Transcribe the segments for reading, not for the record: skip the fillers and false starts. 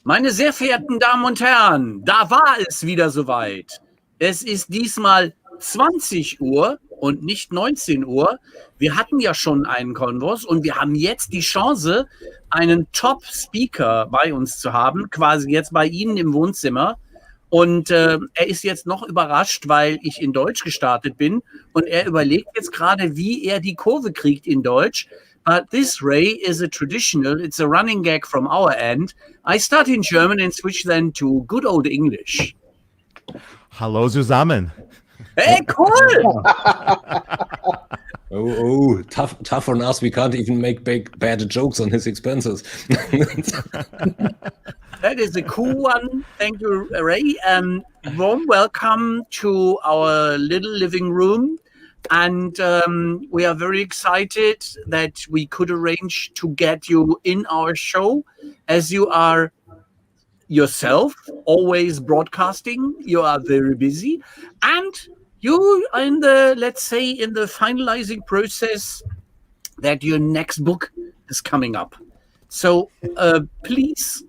Meine sehr verehrten Damen und Herren, da war es wieder soweit. Es ist diesmal 20 Uhr und nicht 19 Uhr. Wir hatten ja schon einen Konvos und wir haben jetzt die Chance, einen Top-Speaker bei uns zu haben, quasi jetzt bei Ihnen im Wohnzimmer. Und er ist jetzt noch überrascht, weil ich in Deutsch gestartet bin und er überlegt jetzt gerade, wie er die Kurve kriegt in Deutsch. But this, Ray, is a traditional, it's a running gag from our end. I start in German and switch then to good old English. Hallo zusammen. Hey, cool! Oh, tough on us. We can't even make bad jokes on his expenses. That is a cool one. Thank you, Ray. Warm welcome to our little living room. And we are very excited that we could arrange to get you in our show, as you are yourself always broadcasting. You are very busy. And you are in the, let's say, in the finalizing process that your next book is coming up. So please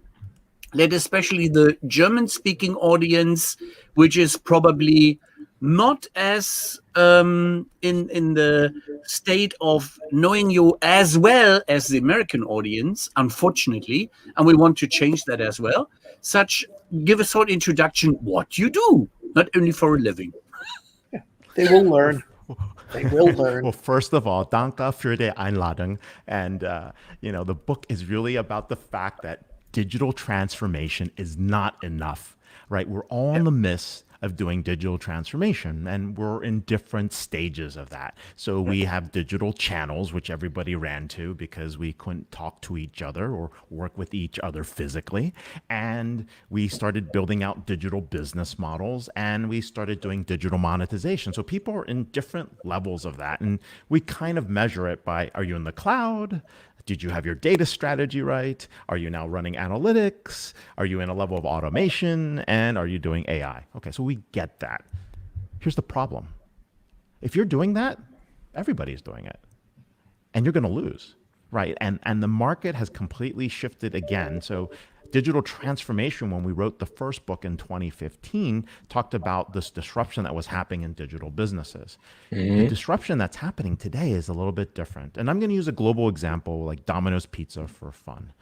let especially the German-speaking audience, which is probably not as in the state of knowing you as well as the American audience, unfortunately, and we want to change that as well. Give a short introduction what you do, not only for a living. They will learn. They will learn. Well, first of all, danke für die Einladung. And, the book is really about the fact that digital transformation is not enough, right? We're all in the midst of doing digital transformation, and we're in different stages of that. So we have digital channels, which everybody ran to because we couldn't talk to each other or work with each other physically. And we started building out digital business models, and we started doing digital monetization. So people are in different levels of that. And we kind of measure it by, are you in the cloud? Did you have your data strategy right? Are you now running analytics? Are you in a level of automation? And are you doing AI? Okay, so we get that. Here's the problem. If you're doing that, everybody's doing it. And you're going to lose, right? And the market has completely shifted again. So digital transformation, when we wrote the first book in 2015, talked about this disruption that was happening in digital businesses. The disruption that's happening today is a little bit different. And I'm going to use a global example like Domino's Pizza for fun.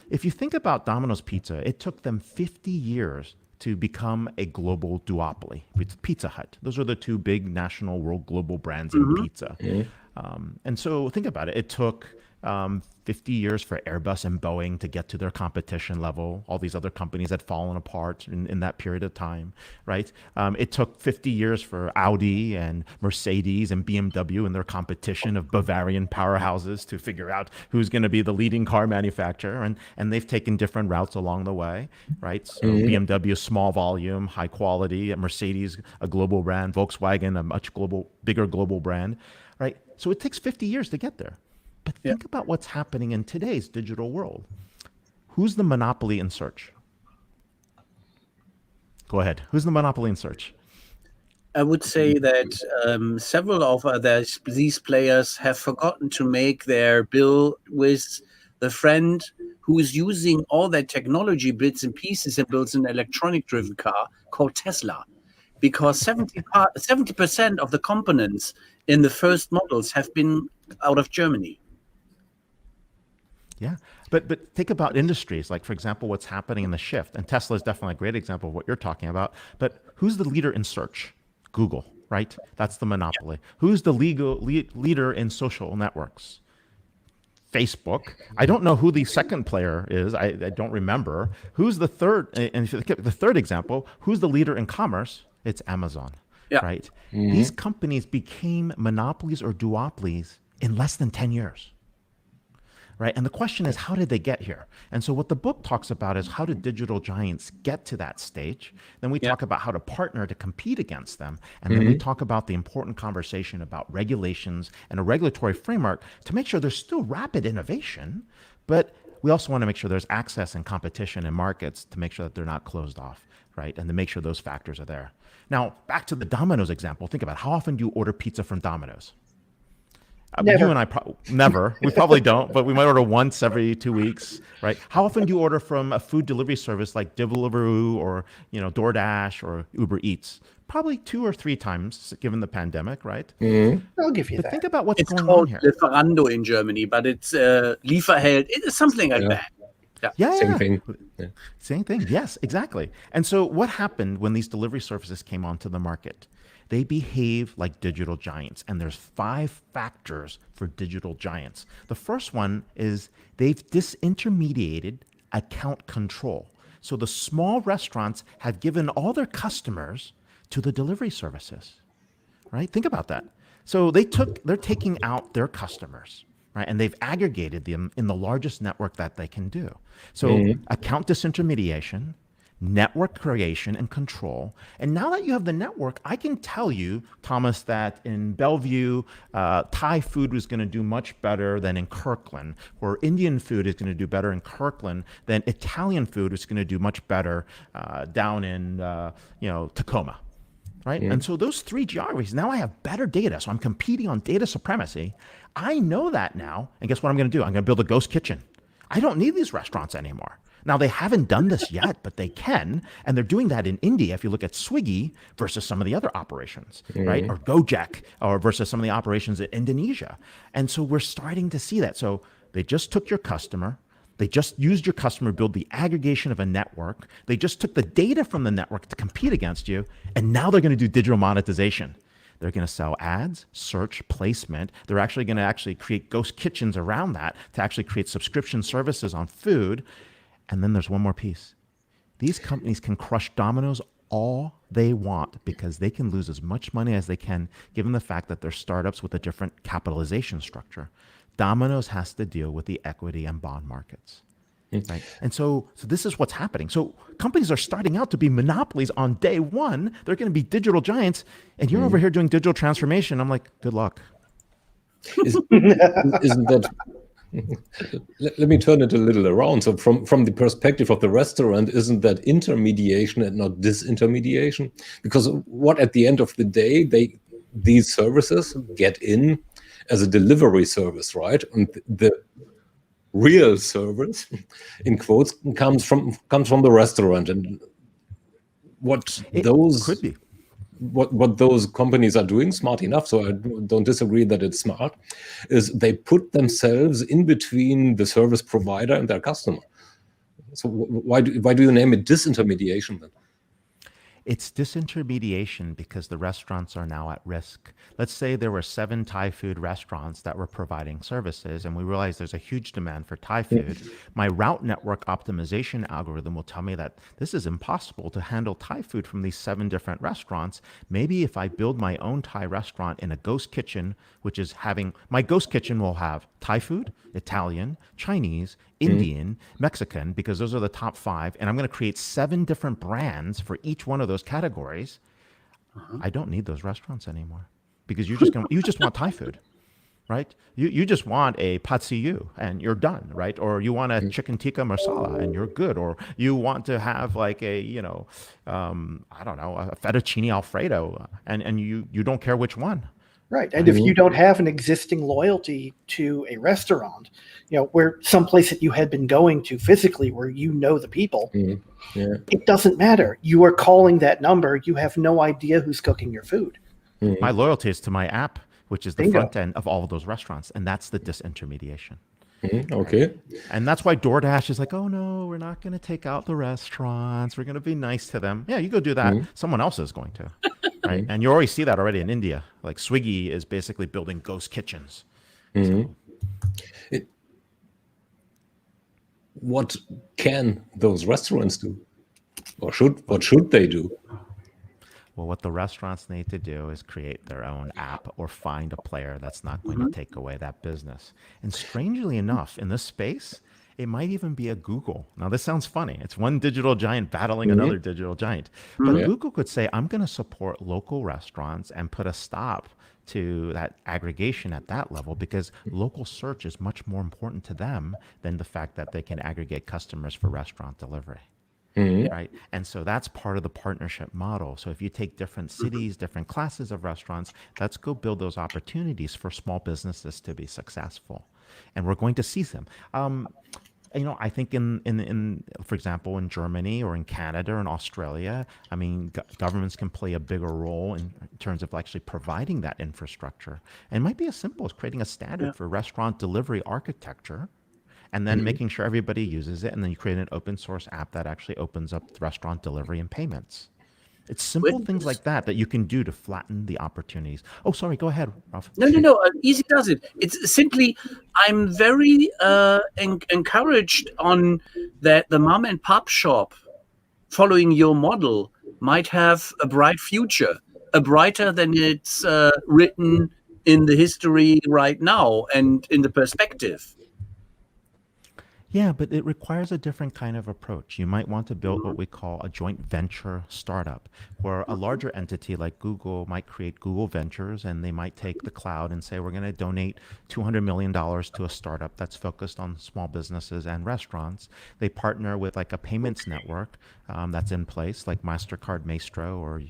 If you think about Domino's Pizza, it took them 50 years to become a global duopoly with Pizza Hut. Those are the two big national world global brands in pizza. And so think about it. It took 50 years for Airbus and Boeing to get to their competition level. All these other companies had fallen apart in that period of time, right? It took 50 years for Audi and Mercedes and BMW and their competition of Bavarian powerhouses to figure out who's going to be the leading car manufacturer. And they've taken different routes along the way, right? So BMW, small volume, high quality. Mercedes, a global brand. Volkswagen, a much bigger global brand, right? So it takes 50 years to get there. But think about what's happening in today's digital world. Who's the monopoly in search? Go ahead. Who's the monopoly in search? I would say that several of these players have forgotten to make their bill with the friend who is using all their technology bits and pieces and builds an electronic-driven car called Tesla. Because 70% of the components in the first models have been out of Germany. Yeah, but think about industries, like, for example, what's happening in the shift. And Tesla is definitely a great example of what you're talking about. But who's the leader in search? Google, right? That's the monopoly. Who's the leader in social networks? Facebook. I don't know who the second player is. I don't remember. Who's the third? And if you look at the third example, who's the leader in commerce? It's Amazon, right? These companies became monopolies or duopolies in less than 10 years. Right? And the question is, how did they get here? And so what the book talks about is how did digital giants get to that stage? Then we talk about how to partner to compete against them. And then we talk about the important conversation about regulations and a regulatory framework to make sure there's still rapid innovation, but we also want to make sure there's access and competition in markets to make sure that they're not closed off, right? And to make sure those factors are there. Now, back to the Domino's example, think about how often do you order pizza from Domino's? You and I never. We probably don't, but we might order once every 2 weeks, right? How often do you order from a food delivery service like Deliveroo or DoorDash or Uber Eats? Probably 2 or 3 times, given the pandemic, right? I'll give you But that. think about what's It's going called on here. Lieferando in Germany, but it's Lieferheld. It's something like that. Same thing. Yeah. Same thing. Yes, exactly. And so what happened when these delivery services came onto the market? They behave like digital giants. And there's 5 factors for digital giants. The first one is they've disintermediated account control. So the small restaurants have given all their customers to the delivery services, right? Think about that. So they're taking out their customers, right? And they've aggregated them in the largest network that they can do. So account disintermediation, network creation and control. And now that you have the network, I can tell you, Thomas, that in Bellevue, Thai food is going to do much better than in Kirkland, or Indian food is going to do better in Kirkland than Italian food is going to do much better down in Tacoma. Right. And so those 3 geographies, now I have better data. So I'm competing on data supremacy. I know that now. And guess what I'm going to do? I'm going to build a ghost kitchen. I don't need these restaurants anymore. Now, they haven't done this yet, but they can. And they're doing that in India. If you look at Swiggy versus some of the other operations, right? Or Gojek or versus some of the operations in Indonesia. And so we're starting to see that. So they just took your customer. They just used your customer to build the aggregation of a network. They just took the data from the network to compete against you. And now they're going to do digital monetization. They're going to sell ads, search, placement. They're actually going to create ghost kitchens around that to actually create subscription services on food. And then there's one more piece. These companies can crush Domino's all they want because they can lose as much money as they can, given the fact that they're startups with a different capitalization structure. Domino's has to deal with the equity and bond markets. Right? And so this is what's happening. So companies are starting out to be monopolies on day one. They're going to be digital giants. And you're over here doing digital transformation. I'm like, good luck. Isn't that... Let me turn it a little around. So from the perspective of the restaurant, isn't that intermediation and not disintermediation? Because what at the end of the day, these services get in as a delivery service, right? And the real service, in quotes, comes from the restaurant. And what those companies are doing, smart enough, so I don't disagree that it's smart, is they put themselves in between the service provider and their customer. So why do you name it disintermediation then? It's disintermediation because the restaurants are now at risk. Let's say there were 7 Thai food restaurants that were providing services, and we realize there's a huge demand for Thai food. My route network optimization algorithm will tell me that this is impossible to handle Thai food from these 7 different restaurants. Maybe if I build my own Thai restaurant in a ghost kitchen, which is my ghost kitchen will have Thai food, Italian, Chinese, Indian, Mexican, because those are the top 5. And I'm going to create 7 different brands for each one of those categories. I don't need those restaurants anymore because you just want Thai food, right? You just want a pad see ew and you're done, right? Or you want a chicken tikka masala and you're good. Or you want to have like a, I don't know, a fettuccine Alfredo and you don't care which one. Right. And if you don't have an existing loyalty to a restaurant, where someplace that you had been going to physically where the people, it doesn't matter. You are calling that number. You have no idea who's cooking your food. My loyalty is to my app, which is the front end of all of those restaurants. And that's the disintermediation. Okay. And that's why DoorDash is like, oh, no, we're not going to take out the restaurants. We're going to be nice to them. Yeah, you go do that. Someone else is going to. Right? And you already see that already in India. Like Swiggy is basically building ghost kitchens. What can those restaurants do? Or what should they do? Well, what the restaurants need to do is create their own app or find a player that's not going to take away that business. And strangely enough, in this space, it might even be a Google. Now, this sounds funny. It's one digital giant battling another digital giant. But Google could say, I'm going to support local restaurants and put a stop to that aggregation at that level because local search is much more important to them than the fact that they can aggregate customers for restaurant delivery. right? And so that's part of the partnership model. So if you take different cities, different classes of restaurants, let's go build those opportunities for small businesses to be successful. And we're going to see them. I think in for example, in Germany or in Canada or in Australia, I mean, governments can play a bigger role in terms of actually providing that infrastructure. And it might be as simple as creating a standard for restaurant delivery architecture, and then making sure everybody uses it, and then you create an open source app that actually opens up restaurant delivery and payments. It's simple things like that that you can do to flatten the opportunities. Oh, sorry, go ahead, Ralph. No. Easy does it. It's simply, I'm very encouraged on that the mom and pop shop following your model might have a bright future, a brighter than it's written in the history right now and in the perspective. Yeah, but it requires a different kind of approach. You might want to build what we call a joint venture startup, where a larger entity like Google might create Google Ventures, and they might take the cloud and say, we're going to donate $200 million to a startup that's focused on small businesses and restaurants. They partner with like a payments network that's in place, like MasterCard Maestro, or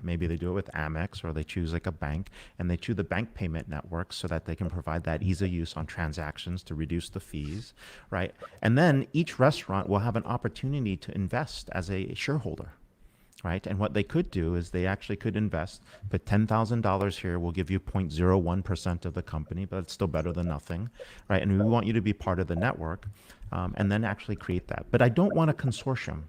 maybe they do it with Amex, or they choose like a bank, and they choose the bank payment network so that they can provide that ease of use on transactions to reduce the fees, right? And then each restaurant will have an opportunity to invest as a shareholder, right? And what they could do is they actually could invest, put $10,000 here, we'll give you 0.01% of the company, but it's still better than nothing, right? And we want you to be part of the network, and then actually create that. But I don't want a consortium.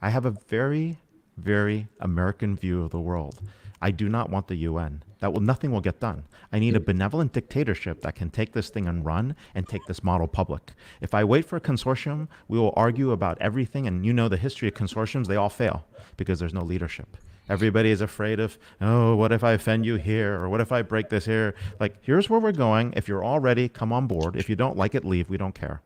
I have a very, very American view of the world. I do not want the UN. Nothing will get done. I need a benevolent dictatorship that can take this thing and run and take this model public. If I wait for a consortium, we will argue about everything. And the history of consortiums, they all fail because there's no leadership. Everybody is afraid of, oh, what if I offend you here? Or what if I break this here? Like, here's where we're going. If you're all ready, come on board. If you don't like it, leave. We don't care.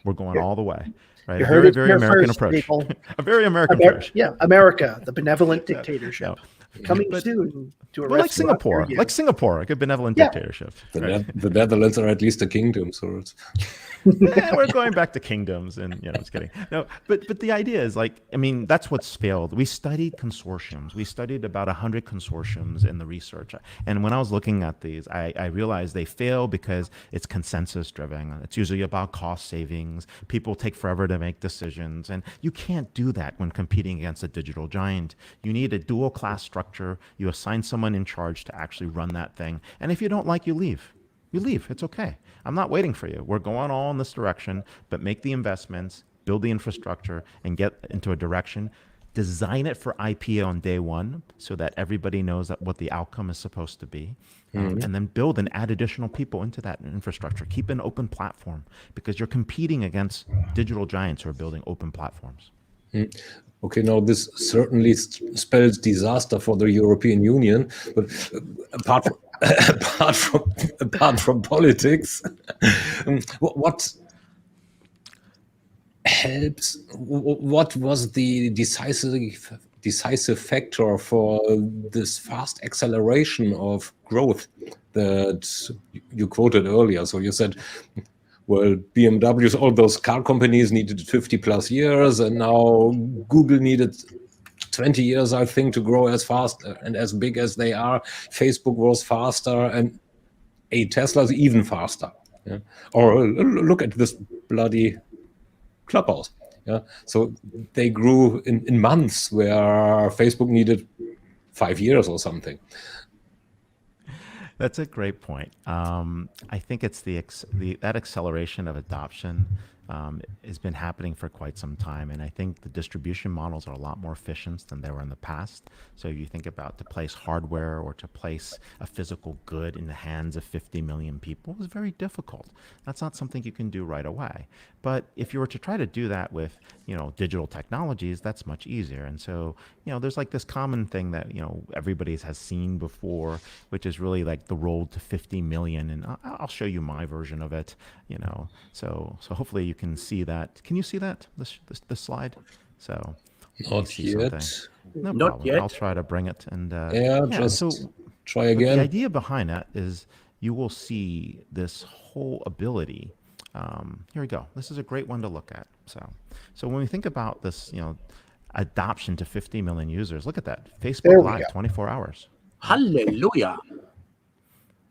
We're going all the way. Right? You A heard very, it very here American first, approach. people. A very American approach. Yeah, America, the benevolent dictatorship. Coming But- soon to a Well, like restaurant Singapore, near you. like Singapore, a good benevolent Yeah. dictatorship. The, Right? the Netherlands are at least a kingdom, so it's We're going back to kingdoms, and just kidding. No, but the idea is that's what's failed. We studied consortiums. We studied about 100 consortiums in the research, and when I was looking at these, I realized they fail because it's consensus driven. It's usually about cost savings. People take forever to make decisions, and you can't do that when competing against a digital giant. You need a dual class structure. You assign someone in charge to actually run that thing, and if you don't like, you leave. You leave. It's okay. I'm not waiting for you. We're going all in this direction, but make the investments, build the infrastructure, and get into a direction. Design it for IPO on day one so that everybody knows what the outcome is supposed to be. And then build and add additional people into that infrastructure. Keep an open platform because you're competing against digital giants who are building open platforms. okay. Now this certainly spells disaster for the European Union, but apart from apart from politics, what helps? What was the decisive factor for this fast acceleration of growth that you quoted earlier? So you said, well, BMWs, all those car companies needed 50 plus years, and now Google needed 20 years, I think, to grow as fast and as big as they are. Facebook was faster, and Tesla's even faster. Yeah? Or look at this bloody Clubhouse. Yeah? So they grew in months where Facebook needed 5 years or something. That's a great point. I think it's that acceleration of adoption has been happening for quite some time, and I think the distribution models are a lot more efficient than they were in the past. So if you think about to place hardware or to place a physical good in the hands of 50 million people is very difficult. That's not something you can do right away. But if you were to try to do that with digital technologies, that's much easier. And so there's like this common thing that everybody has seen before, which is really like the road to 50 million. And I'll show you my version of it. So hopefully you can see that. Can you see that this slide? So Not yet. no Not problem. yet. I'll try to bring it. And Just so try but again. the idea behind that is you will see this whole ability. Here we go. This is a great one to look at. So when we think about this, adoption to 50 million users. Look at that. There Facebook we Live, go. 24 hours. Hallelujah.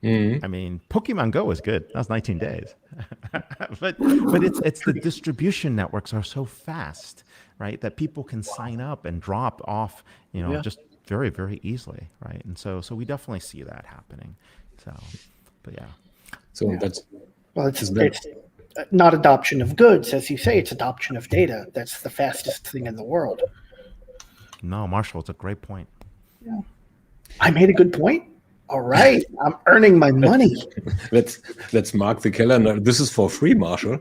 I mean, Pokemon Go was good. That was 19 days. but it's the distribution networks are so fast, right? That people can sign up and drop off, just very, very easily, right? And so we definitely see that happening. So, but yeah. So that's it's not adoption of goods, as you say, it's adoption of data. That's the fastest thing in the world. No, Marshall, it's a great point. Yeah. I made a good point. All right, I'm earning my money. Let's mark the calendar. This is for free, Marshall.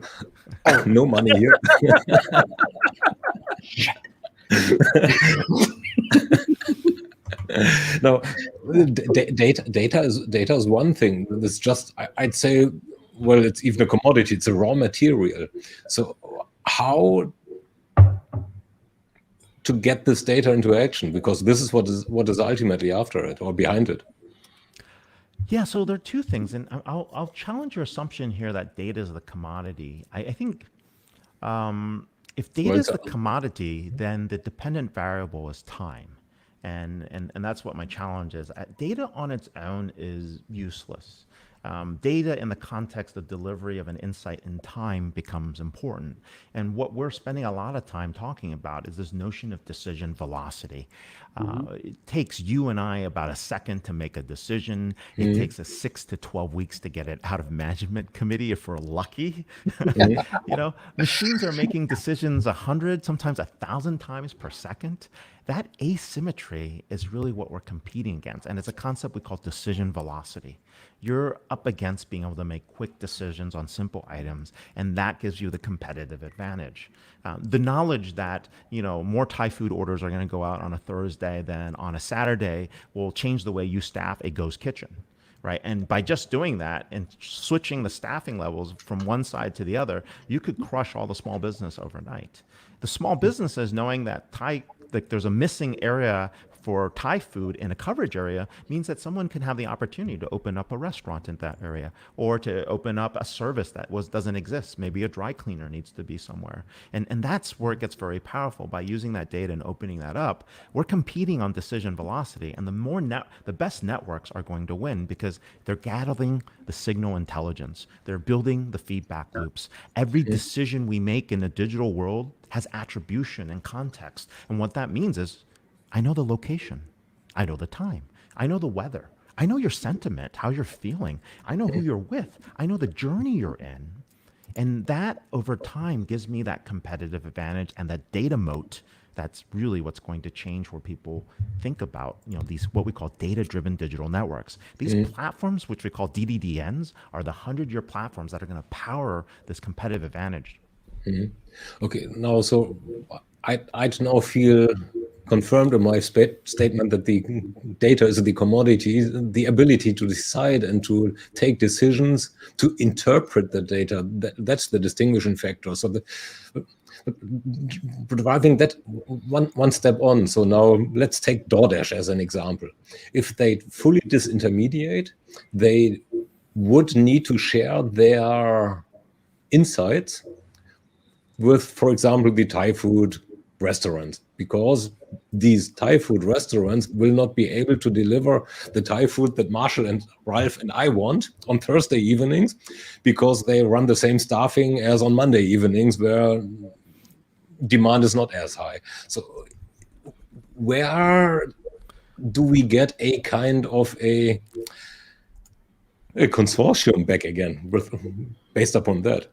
No money here. Now, data is one thing. It's just, I'd say, well, it's even a commodity. It's a raw material. So how to get this data into action? Because this is what is ultimately after it or behind it. Yeah, so there are two things, and I'll challenge your assumption here that data is the commodity. I think if data is the commodity, then the dependent variable is time, and that's what my challenge is. Data on its own is useless. Data in the context of delivery of an insight in time becomes important. And what we're spending a lot of time talking about is this notion of decision velocity. It takes you and I about a second to make a decision. It takes us 6 to 12 weeks to get it out of management committee if we're lucky. Machines are making decisions 100, sometimes 1,000 times per second. That asymmetry is really what we're competing against. And it's a concept we call decision velocity. You're up against being able to make quick decisions on simple items, and that gives you the competitive advantage. The knowledge that more Thai food orders are going to go out on a Thursday than on a Saturday will change the way you staff a ghost kitchen, right? And by just doing that and switching the staffing levels from one side to the other, you could crush all the small business overnight. The small businesses knowing that there's a missing area for Thai food in a coverage area means that someone can have the opportunity to open up a restaurant in that area, or to open up a service that doesn't exist. Maybe a dry cleaner needs to be somewhere. And that's where it gets very powerful. By using that data and opening that up, we're competing on decision velocity, and the best networks are going to win because they're gathering the signal intelligence. They're building the feedback loops. Every decision we make in the digital world has attribution and context. And what that means is, I know the location. I know the time. I know the weather. I know your sentiment, how you're feeling. I know who you're with. I know the journey you're in. And that over time gives me that competitive advantage and that data moat. That's really what's going to change where people think about, these what we call data-driven digital networks. These platforms, which we call DDDNs, are the 100-year platforms that are going to power this competitive advantage. Okay, now, so I'd now feel confirmed in my statement that the data is the commodity, the ability to decide and to take decisions, to interpret the data. That's the distinguishing factor. So but I think that one step on. So now let's take DoorDash as an example. If they fully disintermediate, they would need to share their insights with, for example, the Thai food restaurants, because these Thai food restaurants will not be able to deliver the Thai food that Marshall and Ralph and I want on Thursday evenings, because they run the same staffing as on Monday evenings where demand is not as high. So where do we get a kind of a consortium back again based upon that?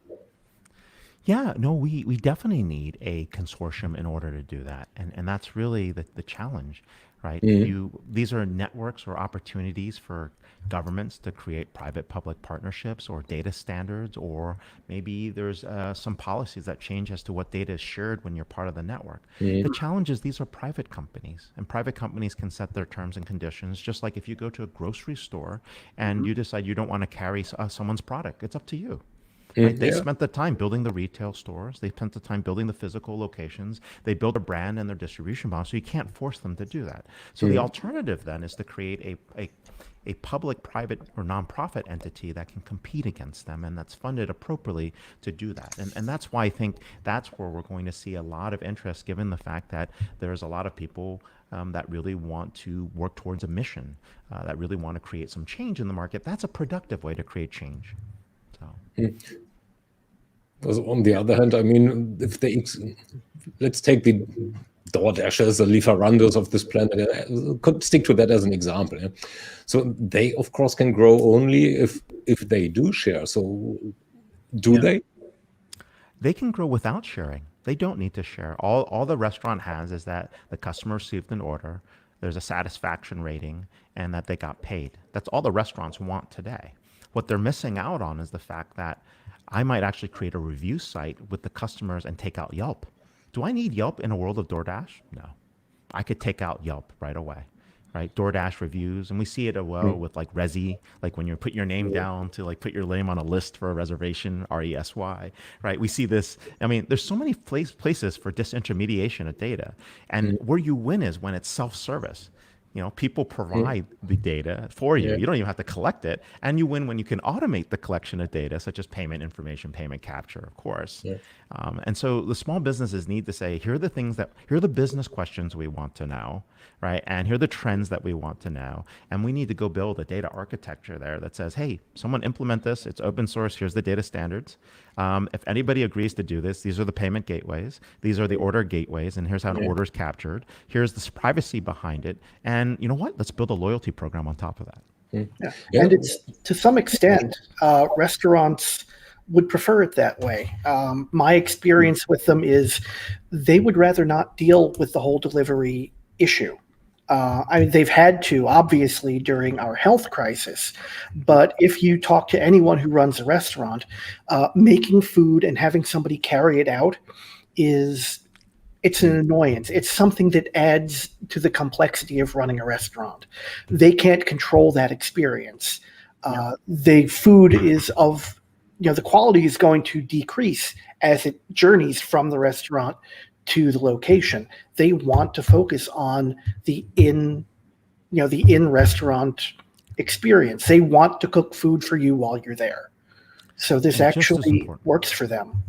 Yeah, no, we definitely need a consortium in order to do that. And that's really the challenge, right? These are networks or opportunities for governments to create private-public partnerships or data standards, or maybe there's some policies that change as to what data is shared when you're part of the network. The challenge is these are private companies, and private companies can set their terms and conditions, just like if you go to a grocery store and you decide you don't want to carry someone's product. It's up to you. Right? They spent the time building the retail stores. They spent the time building the physical locations. They built a brand and their distribution model, so you can't force them to do that. So the alternative then is to create a public, private, or nonprofit entity that can compete against them and that's funded appropriately to do that. And that's why I think that's where we're going to see a lot of interest, given the fact that there's a lot of people that really want to work towards a mission, that really want to create some change in the market. That's a productive way to create change. So. Because on the other hand, I mean, if let's take the DoorDashers, the Lieferandos of this planet, could stick to that as an example. Yeah? So they, of course, can grow only if they do share. So do they? They can grow without sharing. They don't need to share. All the restaurant has is that the customer received an order, there's a satisfaction rating, and that they got paid. That's all the restaurants want today. What they're missing out on is the fact that I might actually create a review site with the customers and take out Yelp. Do I need Yelp in a world of DoorDash? No. I could take out Yelp right away, right? DoorDash reviews, and we see it with like Resi, like when you put your name down to like put your name on a list for a reservation, RESY, right? We see this. I mean, there's so many places for disintermediation of data, and where you win is when it's self-service. You know, people provide the data for you. You don't even have to collect it. And you win when you can automate the collection of data, such as payment information, payment capture, of course. And so the small businesses need to say, here are the business questions we want to know, right? And here are the trends that we want to know. And we need to go build a data architecture there that says, hey, someone implement this. It's open source. Here's the data standards. If anybody agrees to do this, these are the payment gateways. These are the order gateways. And here's how an order is captured. Here's the privacy behind it. And you know what? Let's build a loyalty program on top of that. And it's, to some extent, restaurants would prefer it that way. My experience with them is they would rather not deal with the whole delivery issue. I mean, they've had to, obviously, during our health crisis. But if you talk to anyone who runs a restaurant, making food and having somebody carry it out it's an annoyance. It's something that adds to the complexity of running a restaurant. They can't control that experience. The food is the quality is going to decrease as it journeys from the restaurant to the location. They want to focus on the in-restaurant experience. They want to cook food for you while you're there. So this actually works for them.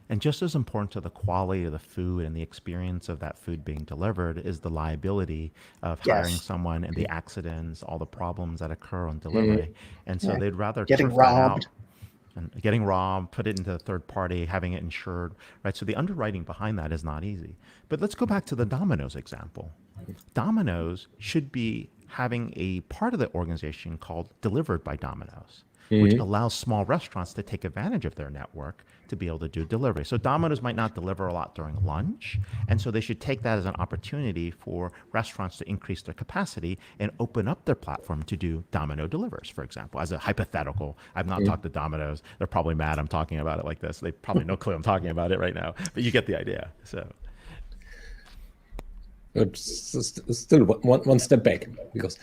And just as important to the quality of the food and the experience of that food being delivered is the liability of hiring someone and the accidents, all the problems that occur on delivery. And so they'd rather getting robbed. Getting robbed, put it into a third party, having it insured, right? So the underwriting behind that is not easy. But let's go back to the Domino's example. Domino's should be having a part of the organization called Delivered by Domino's, which allows small restaurants to take advantage of their network to be able to do delivery. So Domino's might not deliver a lot during lunch, and so they should take that as an opportunity for restaurants to increase their capacity and open up their platform to do Domino delivers, for example, as a hypothetical. I've not talked to Domino's. They're probably mad I'm talking about it like this. They probably no clue I'm talking about it right now, but you get the idea. So. It's still one step back, because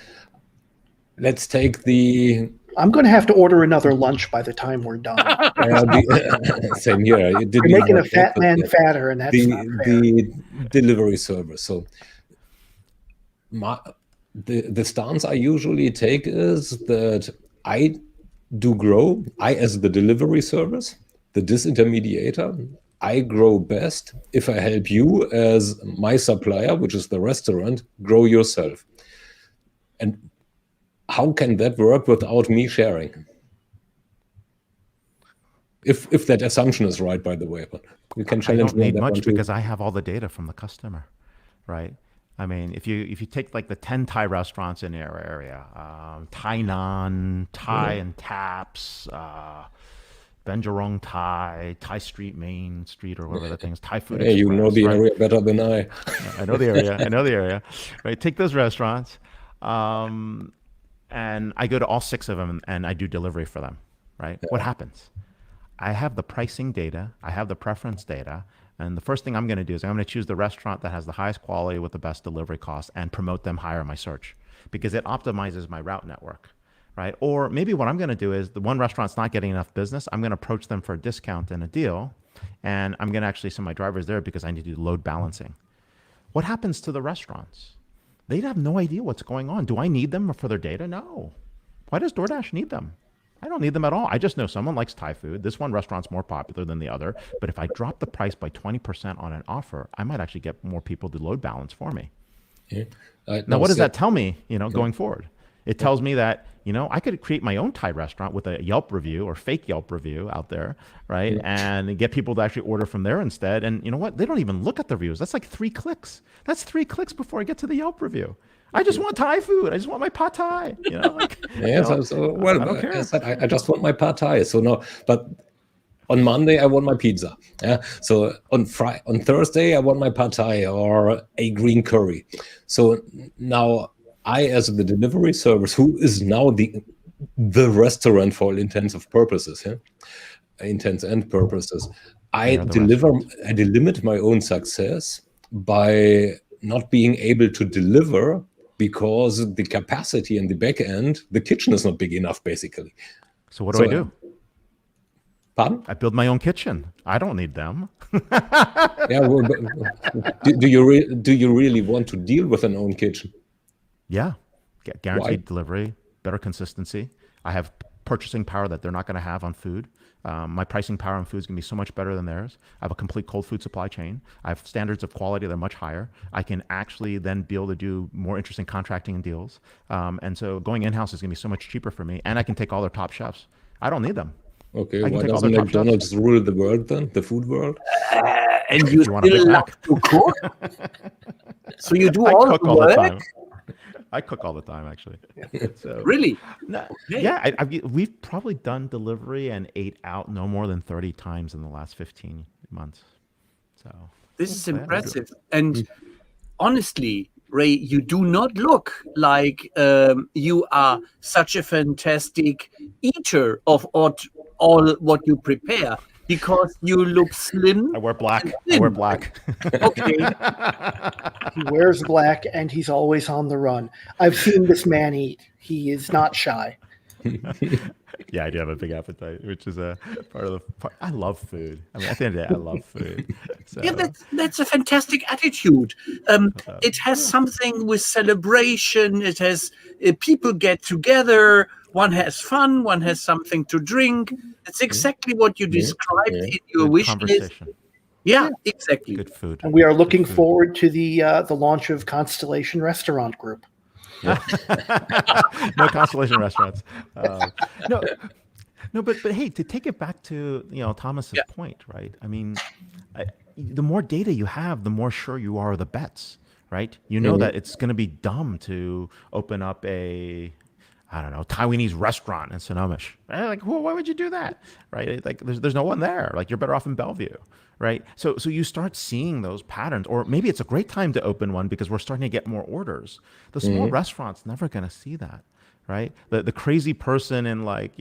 let's take the... I'm going to have to order another lunch by the time we're done. Same here. You're making a fat man fatter, and that's not fair. The delivery service. So the stance I usually take is that I do grow. I, as the delivery service, the disintermediator, I grow best if I help you as my supplier, which is the restaurant, grow yourself. And how can that work without me sharing? If that assumption is right, by the way, but you can challenge I don't need much because I have all the data from the customer, right? I mean, if you take like the 10 Thai restaurants in our area, Thai Naan, Thai and Taps, Benjarong Thai, Thai Street, Main Street, or whatever that thing is, Thai Food Express, you know the area better than I. I know the area. I know the area. Right? Take those restaurants. And I go to all 6 of them and I do delivery for them, right? Yeah. What happens? I have the pricing data, I have the preference data, and the first thing I'm going to do is I'm going to choose the restaurant that has the highest quality with the best delivery cost and promote them higher in my search because it optimizes my route network, right? Or maybe what I'm going to do is the one restaurant's not getting enough business, I'm going to approach them for a discount and a deal, and I'm going to actually send my drivers there because I need to do load balancing. What happens to the restaurants? They'd have no idea what's going on. Do I need them for their data? No. Why does DoorDash need them? I don't need them at all. I just know someone likes Thai food. This one restaurant's more popular than the other. But if I drop the price by 20% on an offer, I might actually get more people to load balance for me. Yeah. Now, what does that tell me, going forward? It tells me that, I could create my own Thai restaurant with a Yelp review or fake Yelp review out there, right? And get people to actually order from there instead. And you know what? They don't even look at the reviews. That's like 3 clicks. That's 3 clicks before I get to the Yelp review. I just want Thai food. I just want my pad Thai. I don't care. I just want my pad Thai. So no, but on Monday I want my pizza. Yeah. So on Thursday I want my pad Thai or a green curry. So now I, as the delivery service, who is now the restaurant for all intents and purposes, I delimit my own success by not being able to deliver because the capacity in the back end, the kitchen is not big enough, basically. So what do I do? Pardon? I build my own kitchen. I don't need them. Yeah. Well, do you really want to deal with an own kitchen? Yeah. Guaranteed Why? delivery, better consistency. I have purchasing power that they're not going to have on food. My pricing power on food is going to be so much better than theirs. I have a complete cold food supply chain. I have standards of quality that are much higher. I can actually then be able to do more interesting contracting and deals. And so going in-house is going to be so much cheaper for me. And I can take all their top chefs. I don't need them. Okay, why doesn't McDonald's rule the world then, the food world? And you still love to cook? So you do all the work? I cook all the time, actually. So, really? No, yeah, we've probably done delivery and ate out no more than 30 times in the last 15 months. So this is impressive. And honestly, Ray, you do not look like you are such a fantastic eater of all what you prepare. Because you look slim. I wear black. Okay. He wears black and he's always on the run. I've seen this man eat. He is not shy. Yeah, I do have a big appetite, which is a part of the part. I love food. I mean, at the end of the day, I love food. So. Yeah, that's a fantastic attitude. It has something with celebration. It has people get together. One has fun. One has something to drink. It's exactly what you described in your wish list. Yeah, exactly. Good food. And we are looking forward to the launch of Constellation Restaurant Group. No Constellation restaurants. No, but hey, to take it back to Thomas's point, right? I mean, the more data you have, the more sure you are of the bets, right? You know that it's going to be dumb to open up a Taiwanese restaurant in Sonomish. Like, well, why would you do that? Right? Like, there's no one there. Like, you're better off in Bellevue, right? So you start seeing those patterns, or maybe it's a great time to open one because we're starting to get more orders. The small restaurant's never going to see that, right? The crazy person in like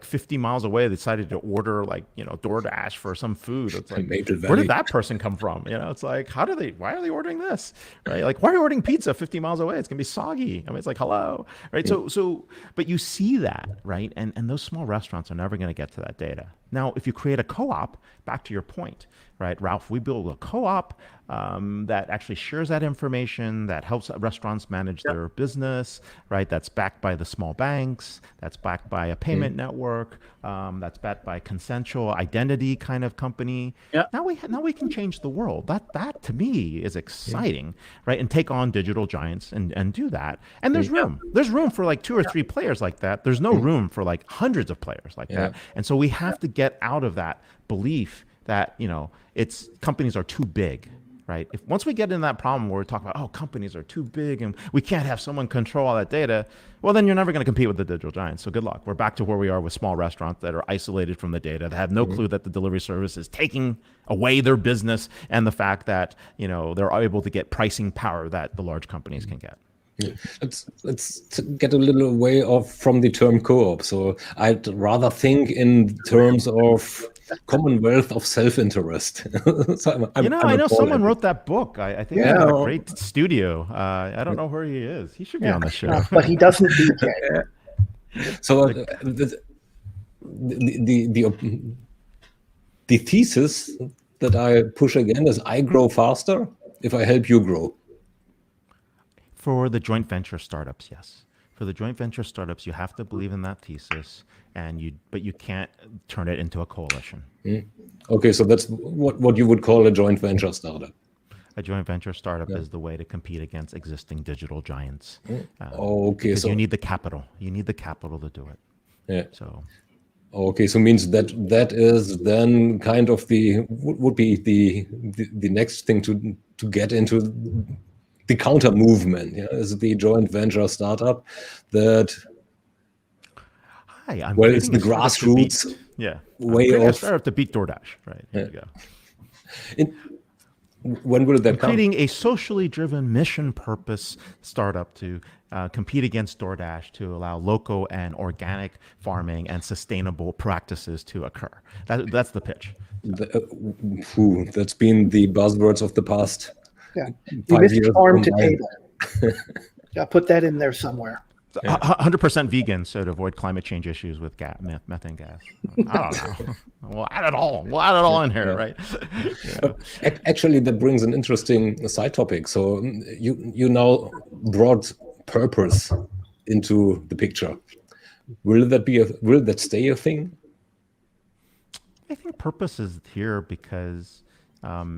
50 miles away decided to order DoorDash for some food. It's like, where did that person come from? It's like, why are they ordering this? Right? Like, why are you ordering pizza 50 miles away? It's gonna be soggy. I mean, it's like, hello, right? So, but you see that, right? And those small restaurants are never gonna get to that data. Now, if you create a co-op, back to your point, right, Ralph, we build a co-op that actually shares that information, that helps restaurants manage their business, right? That's backed by the small banks, that's backed by a payment network, that's backed by a consensual identity kind of company. Yeah. Now we can change the world. That to me is exciting, right? And take on digital giants and do that. And there's room. There's room for like 2 or 3 players like that. There's no room for like hundreds of players like that. And so we have to get out of that belief that it's companies are too big, right? Once we get in that problem where we talk about companies are too big and we can't have someone control all that data, well then you're never going to compete with the digital giants. So good luck. We're back to where we are with small restaurants that are isolated from the data, that have no clue that the delivery service is taking away their business, and the fact that they're able to get pricing power that the large companies can get. Let's get a little away from the term co-op. So I'd rather think in terms of commonwealth of self-interest. So I know someone wrote that book. I think he had a great studio. I don't know where he is. He should be on the show. But he doesn't DJ. So the thesis that I push again is I grow faster if I help you grow. For the joint venture startups, yes. For the joint venture startups, you have to believe in that thesis, but you can't turn it into a coalition. Okay, so that's what you would call a joint venture startup. A joint venture startup is the way to compete against existing digital giants. Okay, because so you need the capital. You need the capital to do it. Yeah. So. Okay, so means that is then kind of would be the next thing to get into the counter movement. Yeah, is the joint venture startup that. Hi, I'm well, it's creating the a startup grassroots to beat, yeah, way I'm creating of a startup to beat DoorDash. Right. Here you go. When will that come? Creating a socially driven mission purpose startup to compete against DoorDash to allow local and organic farming and sustainable practices to occur. That's the pitch. That's been the buzzwords of the past 5 years. Farm to table. Yeah, put that in there somewhere. 100% vegan, so to avoid climate change issues with methane gas. I don't know. We'll add it all in here, right? Actually, that brings an interesting side topic. So you now brought purpose into the picture. Will that stay a thing? I think purpose is here because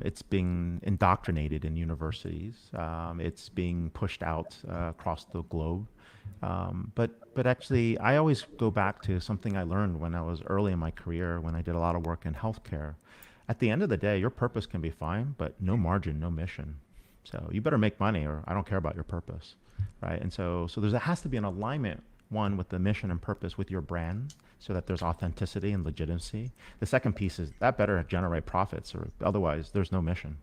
it's being indoctrinated in universities. It's being pushed out across the globe. But actually, I always go back to something I learned when I was early in my career, when I did a lot of work in healthcare. At the end of the day, your purpose can be fine, but no margin, no mission. So you better make money, or I don't care about your purpose, right? And so there has to be an alignment, one, with the mission and purpose with your brand, so that there's authenticity and legitimacy. The second piece is that better generate profits, or otherwise there's no mission,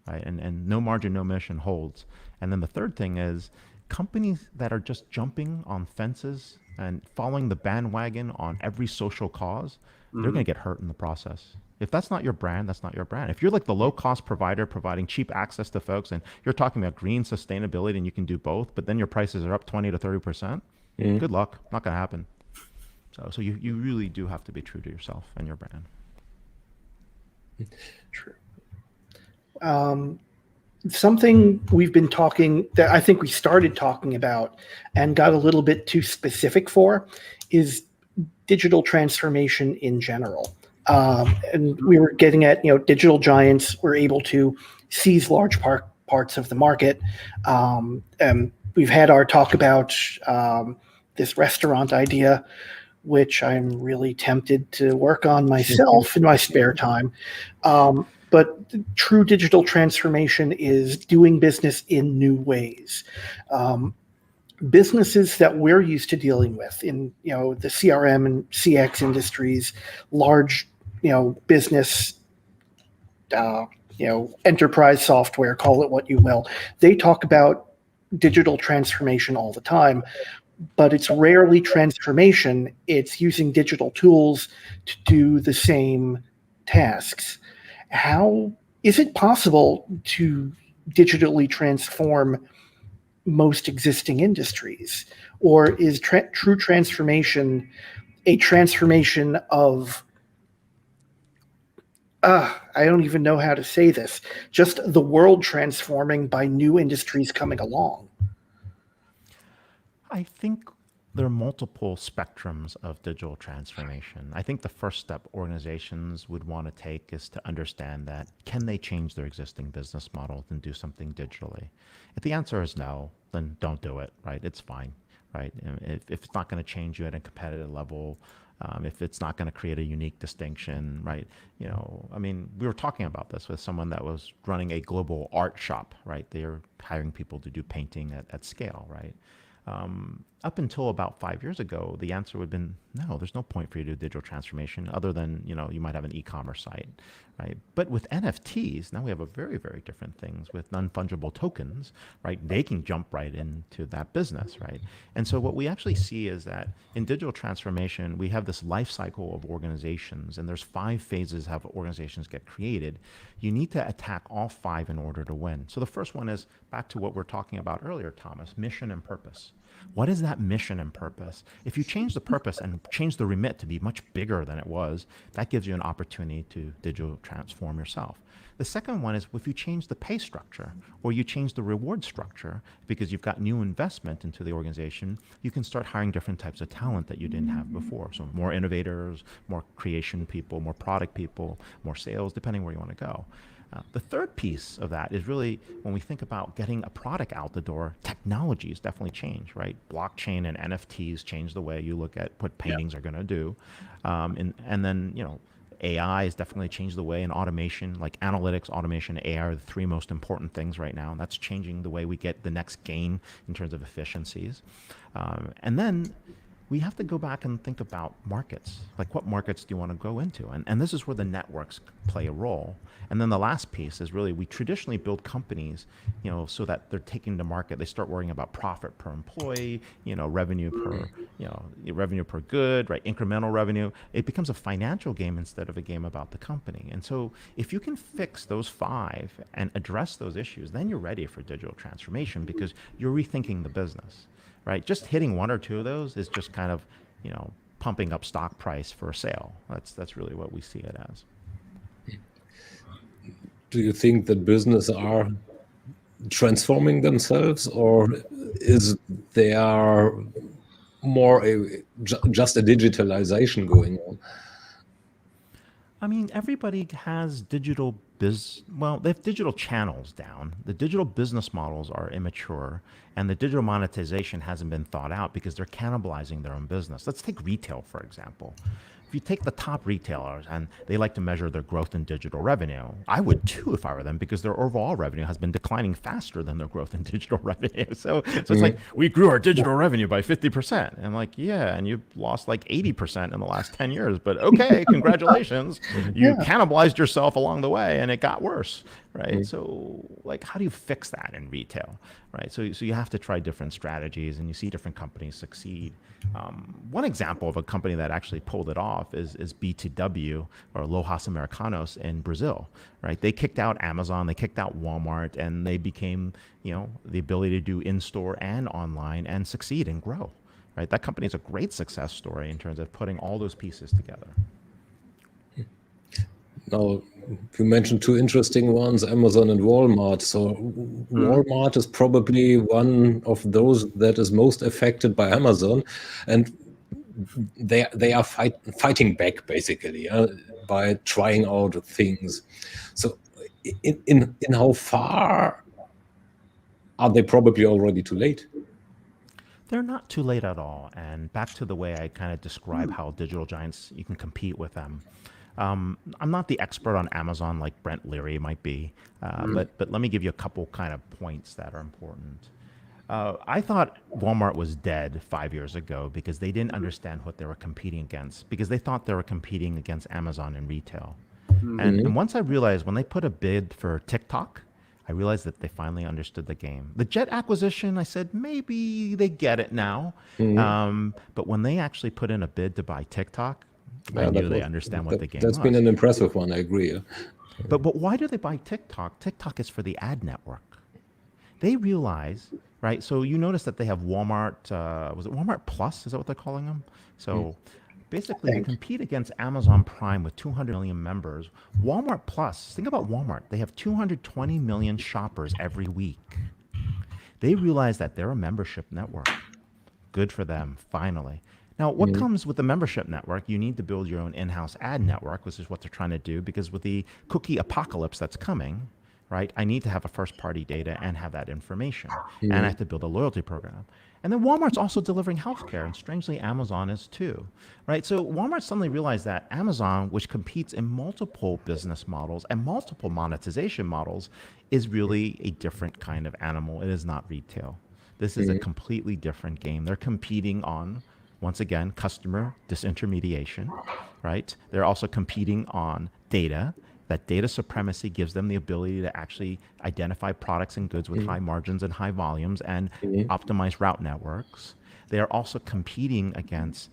right? And no margin, no mission holds. And then the third thing is, companies that are just jumping on fences and following the bandwagon on every social cause, they're going to get hurt in the process. If that's not your brand, that's not your brand. If you're like the low-cost provider providing cheap access to folks, and you're talking about green sustainability and you can do both, but then your prices are up 20 to 30%, good luck. Not going to happen. So you really do have to be true to yourself and your brand. True. Something we've been talking, that I think we started talking about and got a little bit too specific for, is digital transformation in general. And we were getting at, digital giants were able to seize large parts of the market. And we've had our talk about this restaurant idea, which I'm really tempted to work on myself in my spare time. But true digital transformation is doing business in new ways. Businesses that we're used to dealing with in, the CRM and CX industries, large, business, enterprise software, call it what you will. They talk about digital transformation all the time, but it's rarely transformation. It's using digital tools to do the same tasks. How is it possible to digitally transform most existing industries? Or is true transformation a transformation of, I don't even know how to say this, just the world transforming by new industries coming along? I think there are multiple spectrums of digital transformation. I think the first step organizations would want to take is to understand that, can they change their existing business model and do something digitally? If the answer is no, then don't do it, right? It's fine, right? If it's not going to change you at a competitive level, if it's not going to create a unique distinction, right? We were talking about this with someone that was running a global art shop, right? They're hiring people to do painting at scale, right? Up until about 5 years ago, the answer would have been, no, there's no point for you to do digital transformation other than, you might have an e-commerce site, right? But with NFTs, now we have a very, very different things with non-fungible tokens, right? They can jump right into that business, right? And so what we actually see is that in digital transformation, we have this life cycle of organizations, and there's 5 phases how organizations get created. You need to attack all 5 in order to win. So the first one is back to what we're talking about earlier, Thomas, mission and purpose. What is that mission and purpose? If you change the purpose and change the remit to be much bigger than it was, that gives you an opportunity to digital transform yourself. The second one is if you change the pay structure or you change the reward structure because you've got new investment into the organization, you can start hiring different types of talent that you didn't have before. So more innovators, more creation people, more product people, more sales, depending where you want to go. The third piece of that is really when we think about getting a product out the door, technologies definitely change, right? Blockchain and NFTs change the way you look at what paintings are going to do. And then, AI has definitely changed the way, and automation, like analytics, automation, AI are the three most important things right now. And that's changing the way we get the next gain in terms of efficiencies. And then we have to go back and think about markets. Like, what markets do you want to go into? And this is where the networks play a role. And then the last piece is really, we traditionally build companies, so that they're taking to market. They start worrying about profit per employee, revenue per good, right? Incremental revenue. It becomes a financial game instead of a game about the company. And so if you can fix those 5 and address those issues, then you're ready for digital transformation because you're rethinking the business. Right, just hitting 1 or 2 of those is just kind of, pumping up stock price for a sale. That's really what we see it as. Do you think that business are transforming themselves, or is there more just a digitalization going on? I mean, everybody has digital they have digital channels down. The digital business models are immature, and the digital monetization hasn't been thought out because they're cannibalizing their own business. Let's take retail, for example. If you take the top retailers and they like to measure their growth in digital revenue, I would too if I were them, because their overall revenue has been declining faster than their growth in digital revenue. So it's like, we grew our digital revenue by 50%. And I'm like, yeah, and you lost like 80% in the last 10 years. But okay, congratulations. You cannibalized yourself along the way and it got worse, right? So like, how do you fix that in retail, right? So you have to try different strategies, and you see different companies succeed. One example of a company that actually pulled it off is B2W, or Lojas Americanos in Brazil, right? They kicked out Amazon, they kicked out Walmart, and they became, the ability to do in-store and online and succeed and grow, right? That company is a great success story in terms of putting all those pieces together. Now, you mentioned 2 interesting ones, Amazon and Walmart. So Walmart is probably one of those that is most affected by Amazon, and they are fighting back basically by trying out things. So in how far are they probably already too late? They're not too late at all. And back to the way I kind of describe how digital giants, you can compete with them. I'm not the expert on Amazon like Brent Leary might be, but let me give you a couple kind of points that are important. I thought Walmart was dead 5 years ago because they didn't understand what they were competing against, because they thought they were competing against Amazon in retail. And once I realized, when they put a bid for TikTok, I realized that they finally understood the game. The Jet acquisition, I said, maybe they get it now. But when they actually put in a bid to buy TikTok, I knew they understand what the game was. That's been an impressive one, I agree. But why do they buy TikTok? TikTok is for the ad network. They realize, right? So you notice that they have Walmart, was it Walmart Plus? Is that what they're calling them? So basically you compete against Amazon Prime with 200 million members. Walmart Plus, think about Walmart. They have 220 million shoppers every week. They realize that they're a membership network. Good for them, finally. Now, what comes with the membership network? You need to build your own in-house ad network, which is what they're trying to do, because with the cookie apocalypse that's coming, right, I need to have a first-party data and have that information. And I have to build a loyalty program. And then Walmart's also delivering healthcare, and strangely, Amazon is too, right? So Walmart suddenly realized that Amazon, which competes in multiple business models and multiple monetization models, is really a different kind of animal. It is not retail. This is a completely different game. They're competing on, once again, customer disintermediation, right? They're also competing on data. That data supremacy gives them the ability to actually identify products and goods with high margins and high volumes and optimize route networks. They are also competing against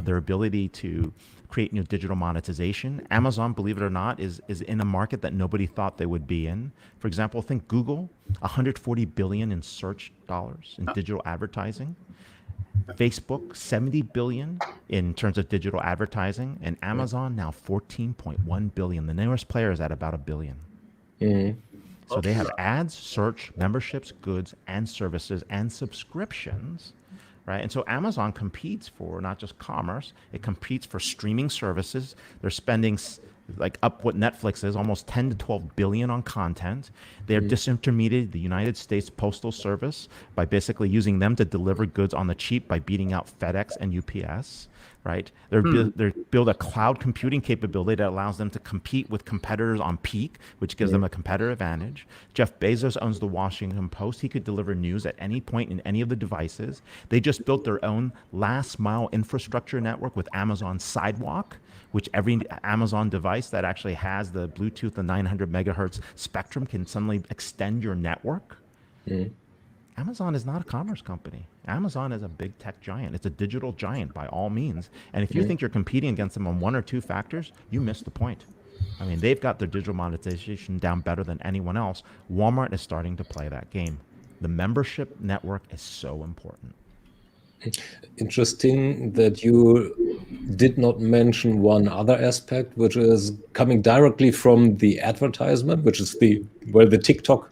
their ability to create new digital monetization. Amazon, believe it or not, is in a market that nobody thought they would be in. For example, think Google, 140 billion in search dollars in digital advertising. Facebook, 70 billion in terms of digital advertising, and Amazon now 14.1 billion. The nearest player is at about $1 billion. So they have ads, search, memberships, goods, and services, and subscriptions, right? And so Amazon competes for not just commerce, it competes for streaming services. They're spending like up what Netflix is, almost 10 to 12 billion on content. They're disintermediated the United States Postal Service by basically using them to deliver goods on the cheap by beating out FedEx and UPS. Right? They're build a cloud computing capability that allows them to compete with competitors on peak, which gives them a competitive advantage. Jeff Bezos owns the Washington Post. He could deliver news at any point in any of the devices. They just built their own last mile infrastructure network with Amazon Sidewalk, which every Amazon device that actually has the Bluetooth and 900 megahertz spectrum can suddenly extend your network. Amazon is not a commerce company. Amazon is a big tech giant. It's a digital giant by all means. And if you think you're competing against them on one or two factors, you miss the point. I mean, they've got their digital monetization down better than anyone else. Walmart is starting to play that game. The membership network is so important. Interesting that you did not mention one other aspect, which is coming directly from the advertisement, which is where the TikTok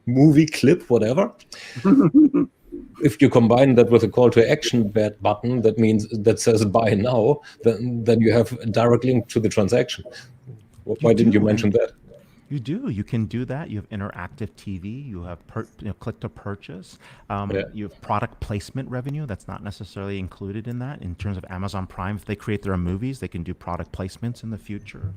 movie clip, whatever. If you combine that with a call to action button, that says buy now, then you have a direct link to the transaction. Why didn't you mention that? You do. You can do that. You have interactive TV. You have click to purchase. You have product placement revenue. That's not necessarily included in that. In terms of Amazon Prime, if they create their own movies, they can do product placements in the future.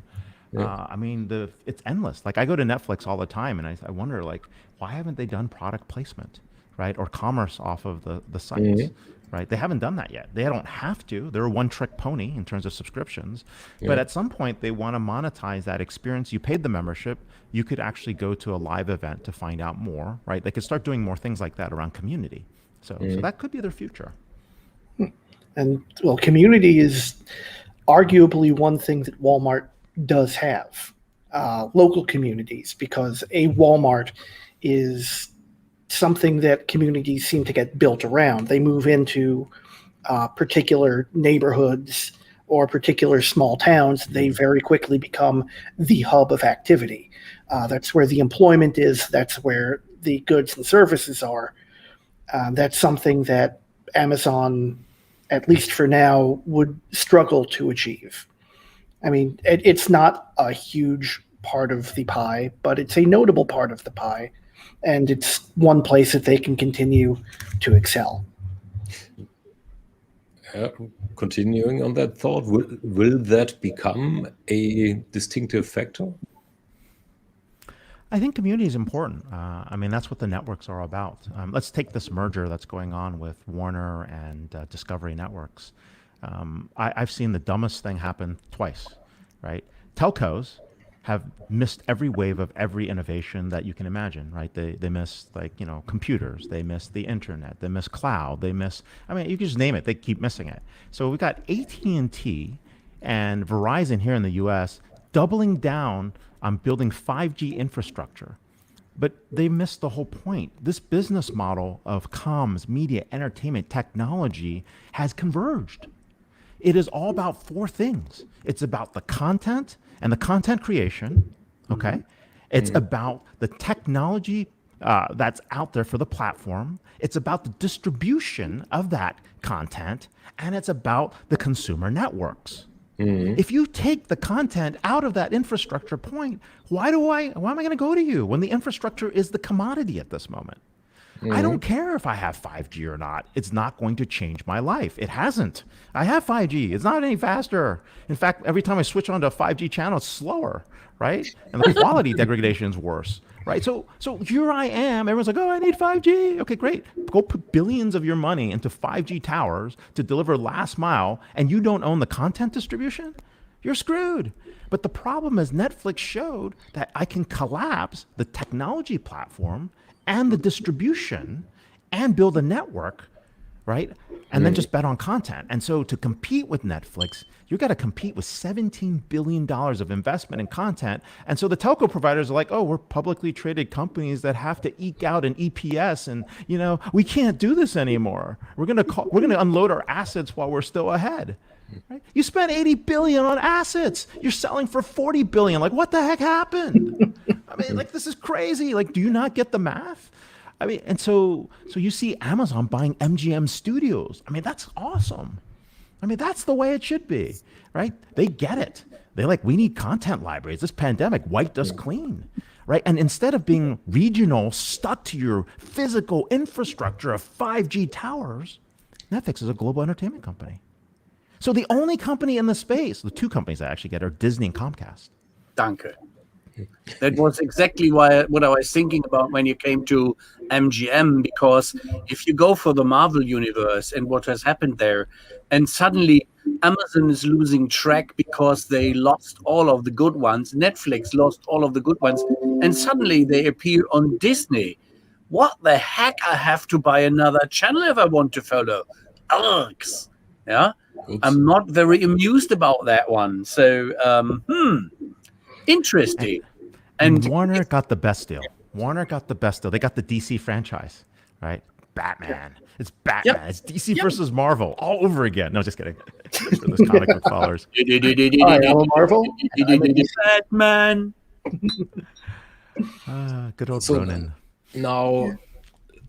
I mean, it's endless. Like I go to Netflix all the time, and I wonder, like, why haven't they done product placement, right, or commerce off of the sites, right? They haven't done that yet. They don't have to. They're a one-trick pony in terms of subscriptions, but at some point they want to monetize that experience. You paid the membership. You could actually go to a live event to find out more, right? They could start doing more things like that around community. So that could be their future. And well, community is arguably one thing that Walmart does have, local communities, because a Walmart is something that communities seem to get built around. They move into particular neighborhoods or particular small towns. They very quickly become the hub of activity. That's where the employment is. That's where the goods and services are. That's something that Amazon, at least for now, would struggle to achieve. I mean, it's not a huge part of the pie, but it's a notable part of the pie, and it's one place that they can continue to excel. Continuing on that thought, will that become a distinctive factor? I think community is important. I mean, that's what the networks are about. Let's take this merger that's going on with Warner and Discovery Networks. I've seen the dumbest thing happen twice, right? Telcos have missed every wave of every innovation that you can imagine, right? They missed, like, computers, they missed the internet, they missed cloud, I mean, you can just name it, they keep missing it. So we've got AT&T and Verizon here in the US doubling down on building 5G infrastructure. But they missed the whole point. This business model of comms, media, entertainment, technology has converged. It is all about four things. It's about the content and the content creation, okay? It's about the technology that's out there for the platform. It's about the distribution of that content, and it's about the consumer networks. If you take the content out of that infrastructure point, why am I going to go to you when the infrastructure is the commodity at this moment? I don't care if I have 5G or not. It's not going to change my life. It hasn't. I have 5G. It's not any faster. In fact, every time I switch on to a 5G channel, it's slower, right? And the quality degradation is worse, right? So here I am. Everyone's like, oh, I need 5G. Okay, great. Go put billions of your money into 5G towers to deliver last mile, and you don't own the content distribution? You're screwed. But the problem is Netflix showed that I can collapse the technology platform and the distribution and build a network, right? And then just bet on content. And so to compete with Netflix, you got to compete with $17 billion of investment in content. And so the telco providers are like, oh, we're publicly traded companies that have to eke out an EPS, and we can't do this anymore. We're going to unload our assets while we're still ahead. Right? You spent $80 billion on assets. You're selling for $40 billion. Like, what the heck happened? mean, like, this is crazy. Like, do you not get the math? I mean, and so you see Amazon buying MGM Studios. I mean, that's awesome. I mean, that's the way it should be, right? They get it. They're like, we need content libraries. This pandemic wiped us clean, right? And instead of being regional, stuck to your physical infrastructure of 5G towers, Netflix is a global entertainment company. So the only company in the space, the two companies I actually get are Disney and Comcast. Danke. That was exactly what I was thinking about when you came to MGM, because if you go for the Marvel universe and what has happened there, and suddenly Amazon is losing track because they lost all of the good ones, Netflix lost all of the good ones, and suddenly they appear on Disney. What the heck? I have to buy another channel if I want to follow. Ugh. Yeah. Oops. I'm not very amused about that one. So, interesting. And Warner got the best deal. Warner got the best deal. They got the DC franchise, right? Batman. Yeah. It's Batman. Yep. It's DC versus Marvel all over again. No, just kidding. For those comic book followers. Hi, I'm a Marvel. Batman. Good old Ronin. Now,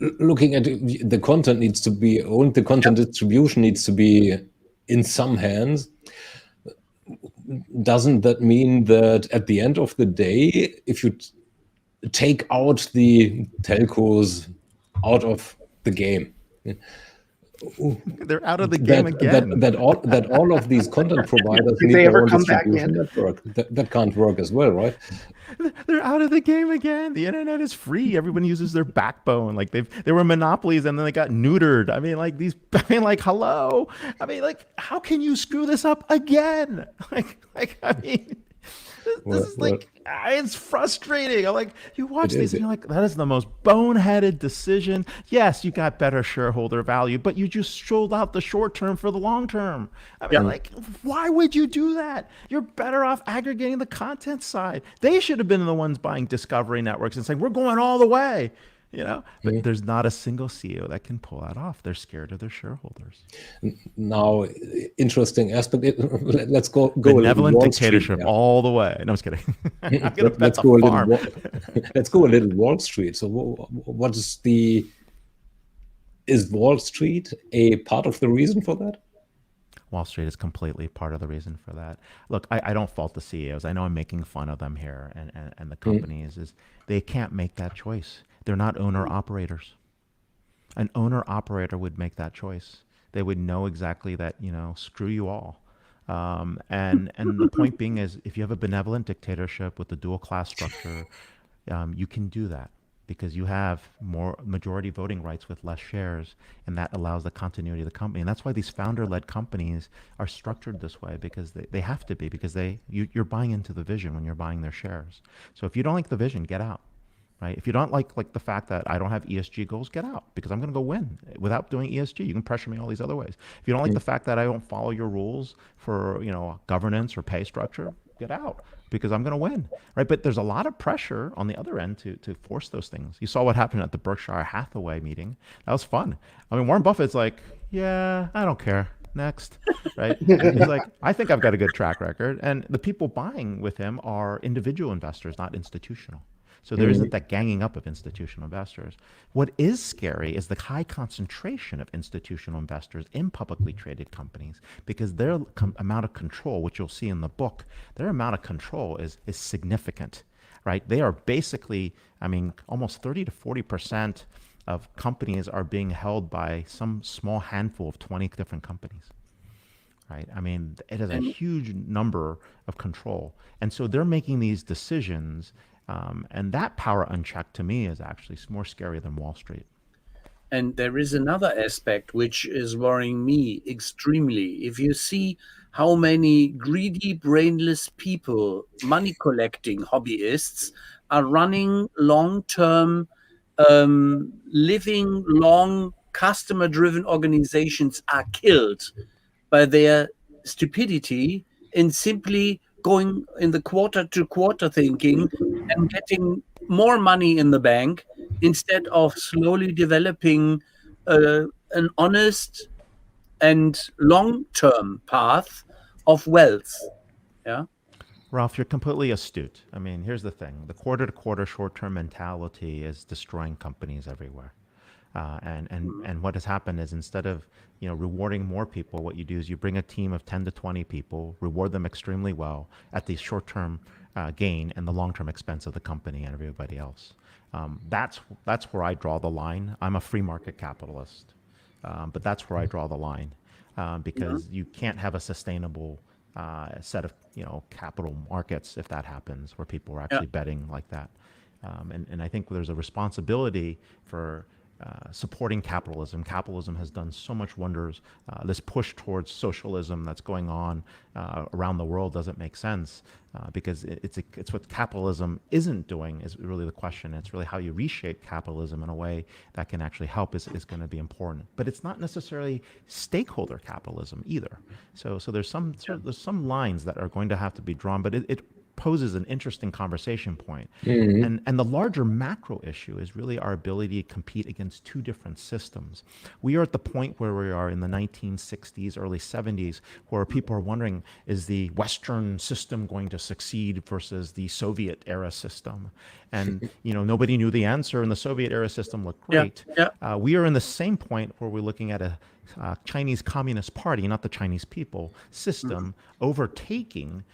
looking at the content needs to be owned. The content distribution needs to be in some hands. Doesn't that mean that at the end of the day, if you take out the telcos out of the game, they're out of the game again. That all of these content providers need their own distribution network. That can't work as well, right? They're out of the game again. The internet is free. Everyone uses their backbone. Like they were monopolies and then they got neutered. I mean, like, hello. I mean, like, how can you screw this up again? I mean, this is like, it's frustrating. I'm like, you watch these and you're like, that is the most boneheaded decision. Yes, you got better shareholder value, but you just sold out the short term for the long term. I mean, like, why would you do that? You're better off aggregating the content side. They should have been the ones buying Discovery networks and saying, we're going all the way. You know, but there's not a single CEO that can pull that off. They're scared of their shareholders. Now, interesting aspect. Let's go benevolent dictatorship all the way. No, I'm just kidding. Let's go a little Wall Street. So, what is is Wall Street a part of the reason for that? Wall Street is completely part of the reason for that. Look, I don't fault the CEOs. I know I'm making fun of them here, and the companies is they can't make that choice. They're not owner-operators. An owner-operator would make that choice. They would know exactly that, screw you all. And the point being is, if you have a benevolent dictatorship with a dual-class structure, you can do that because you have more majority voting rights with less shares, and that allows the continuity of the company. And that's why these founder-led companies are structured this way, because they have to be, because you're buying into the vision when you're buying their shares. So if you don't like the vision, get out. Right? If you don't like the fact that I don't have ESG goals, get out, because I'm going to go win without doing ESG. You can pressure me all these other ways. If you don't like the fact that I don't follow your rules for governance or pay structure, get out, because I'm going to win. Right? But there's a lot of pressure on the other end to force those things. You saw what happened at the Berkshire Hathaway meeting. That was fun. I mean, Warren Buffett's like, yeah, I don't care. Next, right? He's like, I think I've got a good track record, and the people buying with him are individual investors, not institutional. So there isn't that ganging up of institutional investors. What is scary is the high concentration of institutional investors in publicly traded companies, because their amount of control, which you'll see in the book, their amount of control is significant, right? They are basically, almost 30 to 40% of companies are being held by some small handful of 20 different companies. Right? I mean, it is a huge number of control. And so they're making these decisions. And that power unchecked, to me, is actually more scary than Wall Street. And there is another aspect which is worrying me extremely. If you see how many greedy, brainless people, money collecting hobbyists, are running long-term, living long, customer-driven organizations, are killed by their stupidity in simply going in the quarter-to-quarter thinking and getting more money in the bank instead of slowly developing an honest and long-term path of wealth. Yeah. Ralph, you're completely astute. I mean, here's the thing. The quarter-to-quarter short-term mentality is destroying companies everywhere. And what has happened is instead of rewarding more people, what you do is you bring a team of 10 to 20 people, reward them extremely well at the short-term gain and the long-term expense of the company and everybody else. That's where I draw the line. I'm a free market capitalist, but that's where I draw the line because you can't have a sustainable set of capital markets if that happens, where people are actually betting like that. And I think there's a responsibility for supporting capitalism. Capitalism has done so much wonders. This push towards socialism that's going on around the world doesn't make sense because it's what capitalism isn't doing is really the question. It's really how you reshape capitalism in a way that can actually help is going to be important. But it's not necessarily stakeholder capitalism either. So there's some lines that are going to have to be drawn, but it poses an interesting conversation point. And the larger macro issue is really our ability to compete against two different systems. We are at the point where we are in the 1960s, early 70s, where people are wondering, is the Western system going to succeed versus the Soviet era system? And nobody knew the answer, and the Soviet era system looked great. We are in the same point where we're looking at a Chinese Communist Party, not the Chinese people, system overtaking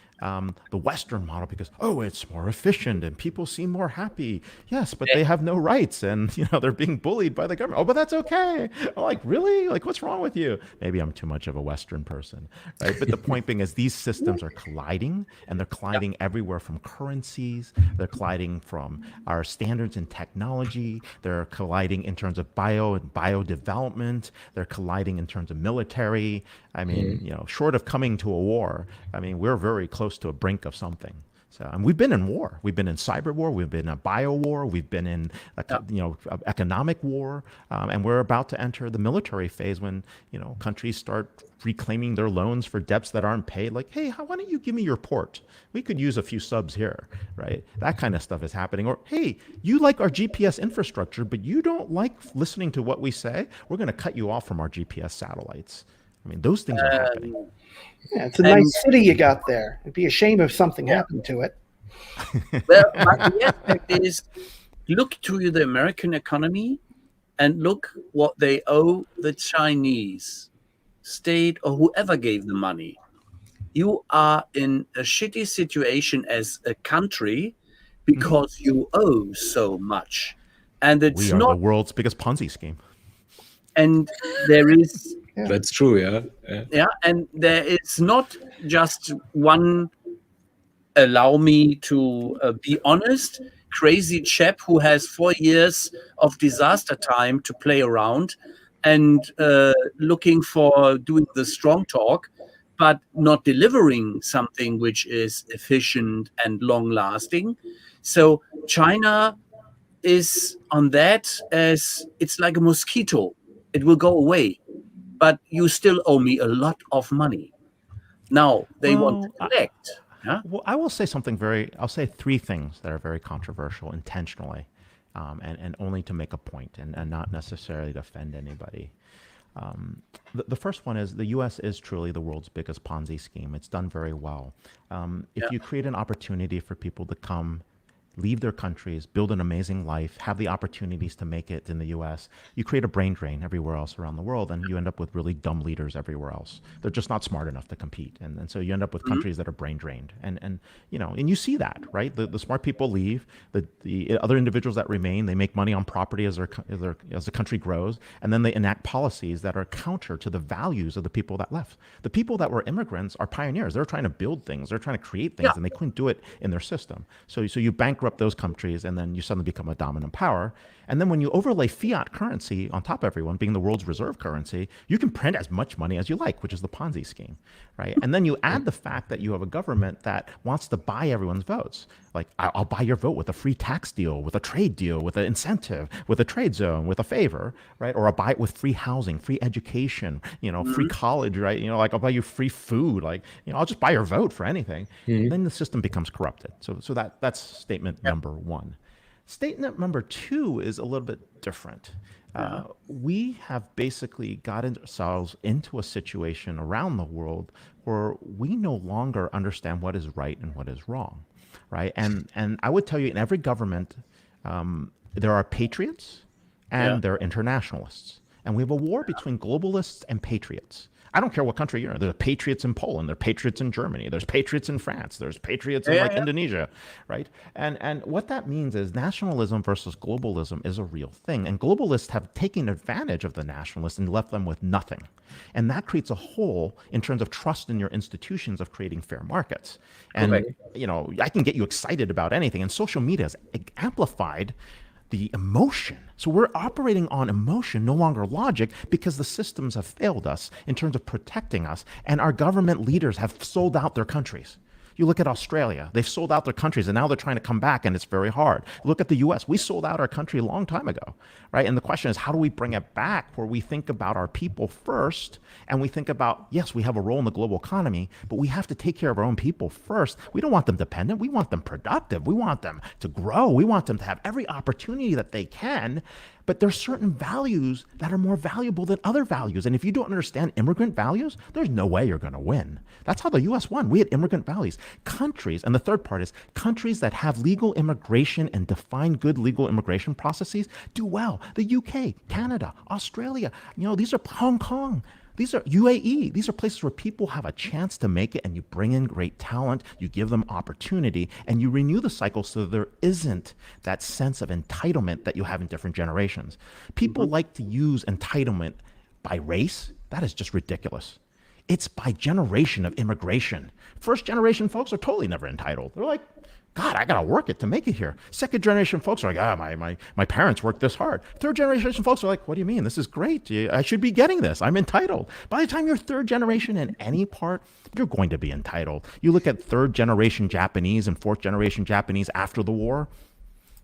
the Western model because, it's more efficient and people seem more happy. Yes, but they have no rights and, they're being bullied by the government. Oh, but that's okay. I'm like, really? Like, what's wrong with you? Maybe I'm too much of a Western person, right? But the point being is these systems are colliding, and they're colliding everywhere from currencies. They're colliding from our standards in technology. They're colliding in terms of bio development. They're colliding in terms of military. I mean, short of coming to a war, I mean, we're very close to a brink of something. So, and we've been in war. We've been in cyber war. We've been in a bio war. We've been in, economic war. And we're about to enter the military phase when, countries start reclaiming their loans for debts that aren't paid. Like, hey, why don't you give me your port? We could use a few subs here, right? That kind of stuff is happening. Or, hey, you like our GPS infrastructure, but you don't like listening to what we say. We're going to cut you off from our GPS satellites. I mean, those things are happening. Yeah, it's a nice city you got there. It'd be a shame if something happened to it. Well, but the aspect is, look to the American economy and look what they owe the Chinese state or whoever gave the money. You are in a shitty situation as a country because you owe so much. And it's we are the world's biggest Ponzi scheme. And there is... That's true, Yeah, and there is not just one, allow me to be honest, crazy chap who has 4 years of disaster time to play around and looking for doing the strong talk, but not delivering something which is efficient and long-lasting. So China is on that as it's like a mosquito. It will go away. But you still owe me a lot of money. Now they want to collect. Well, I will say I'll say three things that are very controversial intentionally, and only to make a point and not necessarily to offend anybody. The first one is the U.S. is truly the world's biggest Ponzi scheme. It's done very well. If you create an opportunity for people to come, leave their countries, build an amazing life, have the opportunities to make it in the U.S., you create a brain drain everywhere else around the world, and you end up with really dumb leaders everywhere else. They're just not smart enough to compete. And so you end up with countries that are brain drained. And you see that, right? The smart people leave, the other individuals that remain, they make money on property as the country grows, and then they enact policies that are counter to the values of the people that left. The people that were immigrants are pioneers. They're trying to build things. They're trying to create things, and they couldn't do it in their system. So you bankrupt those countries, and then you suddenly become a dominant power. And then when you overlay fiat currency on top of everyone, being the world's reserve currency, you can print as much money as you like, which is the Ponzi scheme, right? And then you add the fact that you have a government that wants to buy everyone's votes. Like, I'll buy your vote with a free tax deal, with a trade deal, with an incentive, with a trade zone, with a favor, right? Or I'll buy it with free housing, free education, free college, right? Like I'll buy you free food, like, I'll just buy your vote for anything. Then the system becomes corrupted. So that's statement number one. Statement number two is a little bit different. We have basically gotten ourselves into a situation around the world where we no longer understand what is right and what is wrong, right? And I would tell you, in every government, there are patriots and there are internationalists. And we have a war between globalists and patriots. I don't care what country you're in. There are patriots in Poland. There are patriots in Germany. There's patriots in France. There's patriots in Indonesia, right? And what that means is nationalism versus globalism is a real thing. And globalists have taken advantage of the nationalists and left them with nothing. And that creates a hole in terms of trust in your institutions of creating fair markets. And, you know, I can get you excited about anything. And social media has amplified the emotion. So we're operating on emotion, no longer logic, because the systems have failed us in terms of protecting us. And our government leaders have sold out their countries. You look at Australia, they've sold out their countries and now they're trying to come back and it's very hard. Look at the US, we sold out our country a long time ago, right? And the question is, how do we bring it back where we think about our people first and we think about, yes, we have a role in the global economy, but we have to take care of our own people first. We don't want them dependent. We want them productive. We want them to grow. We want them to have every opportunity that they can. But there's certain values that are more valuable than other values. And if you don't understand immigrant values, there's no way you're going to win. That's how the US won. We had immigrant values. Countries, and the third part is countries that have legal immigration and define good legal immigration processes do well. The UK, Canada, Australia, you know, these are Hong Kong. These are UAE. These are places where people have a chance to make it and you bring in great talent, you give them opportunity, and you renew the cycle so there isn't that sense of entitlement that you have in different generations. People like to use entitlement by race. That is just ridiculous. It's by generation of immigration. First generation folks are totally never entitled. They're like, God, I got to work it to make it here. Second generation folks are like, my parents worked this hard. Third generation folks are like, what do you mean? This is great. I should be getting this. I'm entitled. By the time you're third generation in any part, you're going to be entitled. You look at third generation Japanese and fourth generation Japanese after the war,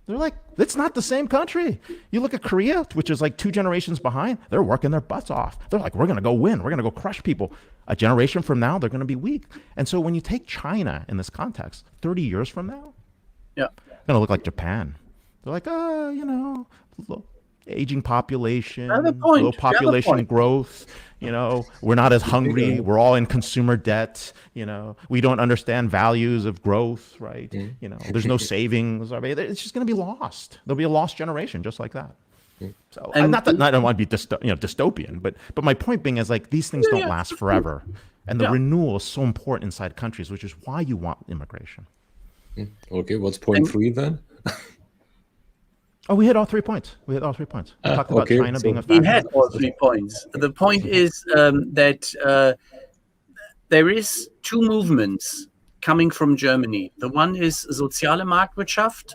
they're like, it's not the same country. You look at Korea, which is like 2 generations behind, they're working their butts off. They're like, we're going to go win. We're going to go crush people. A generation from now, they're going to be weak. And so when you take China in this context, 30 years from now, they're going to look like Japan. They're like, you know, aging population, low population growth. You know, we're not as hungry. We're all in consumer debt. You know, we don't understand values of growth, right? You know, there's no savings. I mean, it's just going to be lost. There'll be a lost generation just like that. So not that I don't want to be dystopian, but my point being is like these things don't last forever. And the renewal is so important inside countries, which is why you want immigration. Okay, what's point 3 then? Oh, we hit all 3 points. We talked about China being a factor. We had all 3 points. The point is that there is 2 movements coming from Germany. The one is Soziale Marktwirtschaft,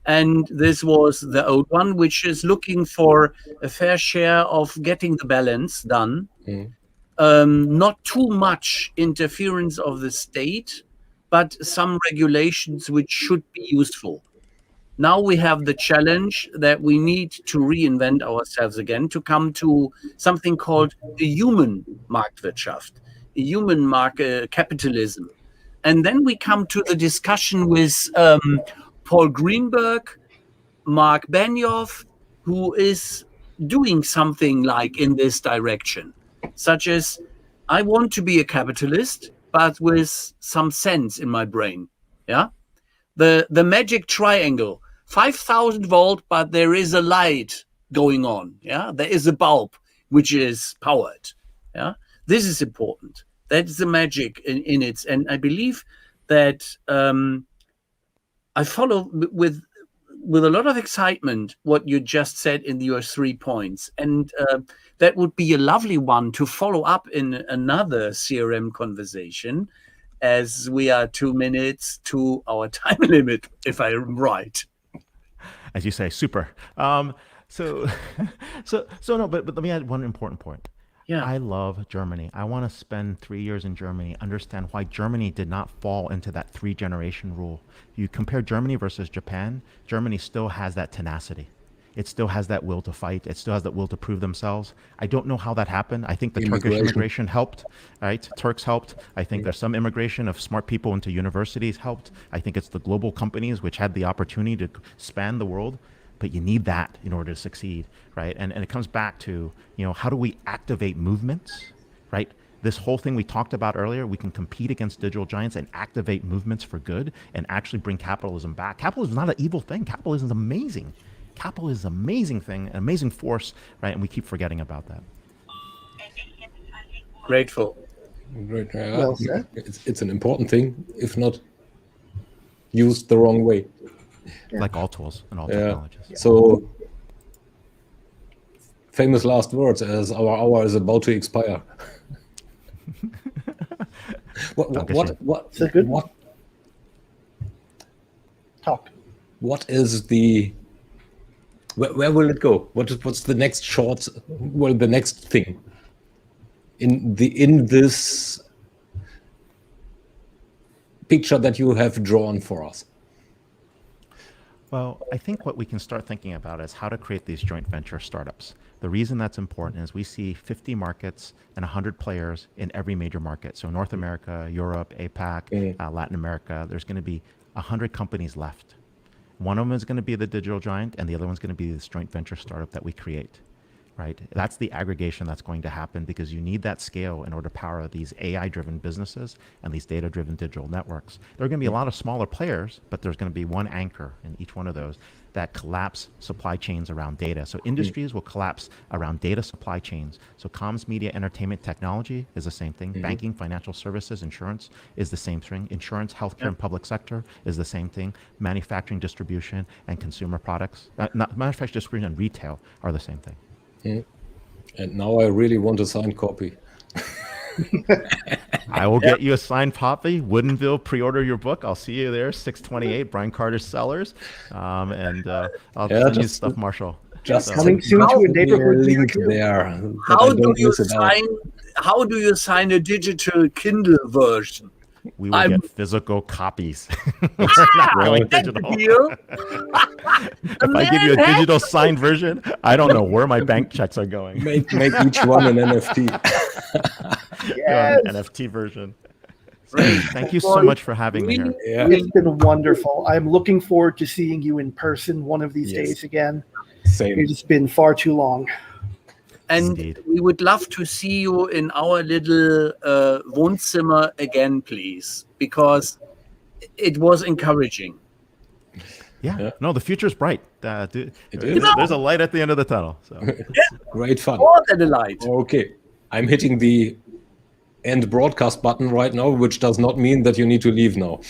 and this was the old one, which is looking for a fair share of getting the balance done. Not too much interference of the state, but some regulations which should be useful. Now we have the challenge that we need to reinvent ourselves again to come to something called a human Marktwirtschaft, a human market capitalism. And then we come to the discussion with Paul Greenberg, Mark Benioff, who is doing something like in this direction, such as I want to be a capitalist, but with some sense in my brain. Yeah, the magic triangle. 5,000 volt, but there is a light going on. Yeah, there is a bulb which is powered. Yeah, this is important. That's the magic in it, and I believe that I follow with a lot of excitement what you just said in your 3 points, and that would be a lovely one to follow up in another CRM conversation, as we are 2 minutes to our time limit, if I'm right. As you say, super. So no, but let me add one important point. Yeah, I love Germany. I want to spend 3 years in Germany, understand why Germany did not fall into that 3-generation rule. You compare Germany versus Japan, Germany still has that tenacity. It still has that will to fight. It still has that will to prove themselves. I don't know how that happened. I think the Turkish immigration helped, right? Turks helped. I think there's some immigration of smart people into universities helped. I think it's the global companies which had the opportunity to span the world. but you need that in order to succeed, right? And it comes back to, how do we activate movements, right? This whole thing we talked about earlier, we can compete against digital giants and activate movements for good and actually bring capitalism back. Capitalism is not an evil thing. Capitalism is amazing. Capitalism is an amazing thing, an amazing force, right? And we keep forgetting about that. Grateful. Great. Well said. It's an important thing, if not used the wrong way. Like all tools and all technologies. So, famous last words as our hour is about to expire. It's a good one. Talk. What is the where will it go? What's the next the next thing in this picture that you have drawn for us? Well, I think what we can start thinking about is how to create these joint venture startups. The reason that's important is we see 50 markets and 100 players in every major market. So North America, Europe, APAC, Latin America, there's going to be 100 companies left. One of them is going to be the digital giant, and the other one's going to be this joint venture startup that we create, right? That's the aggregation that's going to happen because you need that scale in order to power these AI-driven businesses and these data-driven digital networks. There are going to be a lot of smaller players, but there's going to be one anchor in each one of those that collapse supply chains around data. So industries will collapse around data supply chains. So comms, media, entertainment, technology is the same thing. Banking, financial services, insurance is the same thing. Insurance, healthcare, and public sector is the same thing. Manufacturing, distribution, and consumer products. Manufacturing, distribution, and retail are the same thing. And now I really want a signed copy. I will get you a signed copy. Woodinville, pre-order your book. I'll see you there, 628 Brian Carter Cellars. I'll send you stuff, Marshall. Just coming soon to a neighborhood link there. How do you sign a digital Kindle version? We will get physical copies. We're not going digital. If I give you a digital signed version, I don't know where my bank checks are going. Make each one an NFT. An NFT version. Great. Thank you so much for having me here. Yeah. It's been wonderful. I'm looking forward to seeing you in person one of these days again. Same. It's been far too long. And we would love to see you in our little Wohnzimmer again, please, because it was encouraging. Yeah. No, the future is bright. There's a light at the end of the tunnel. So. Great fun. More than a light. Okay. I'm hitting the end broadcast button right now, which does not mean that you need to leave now.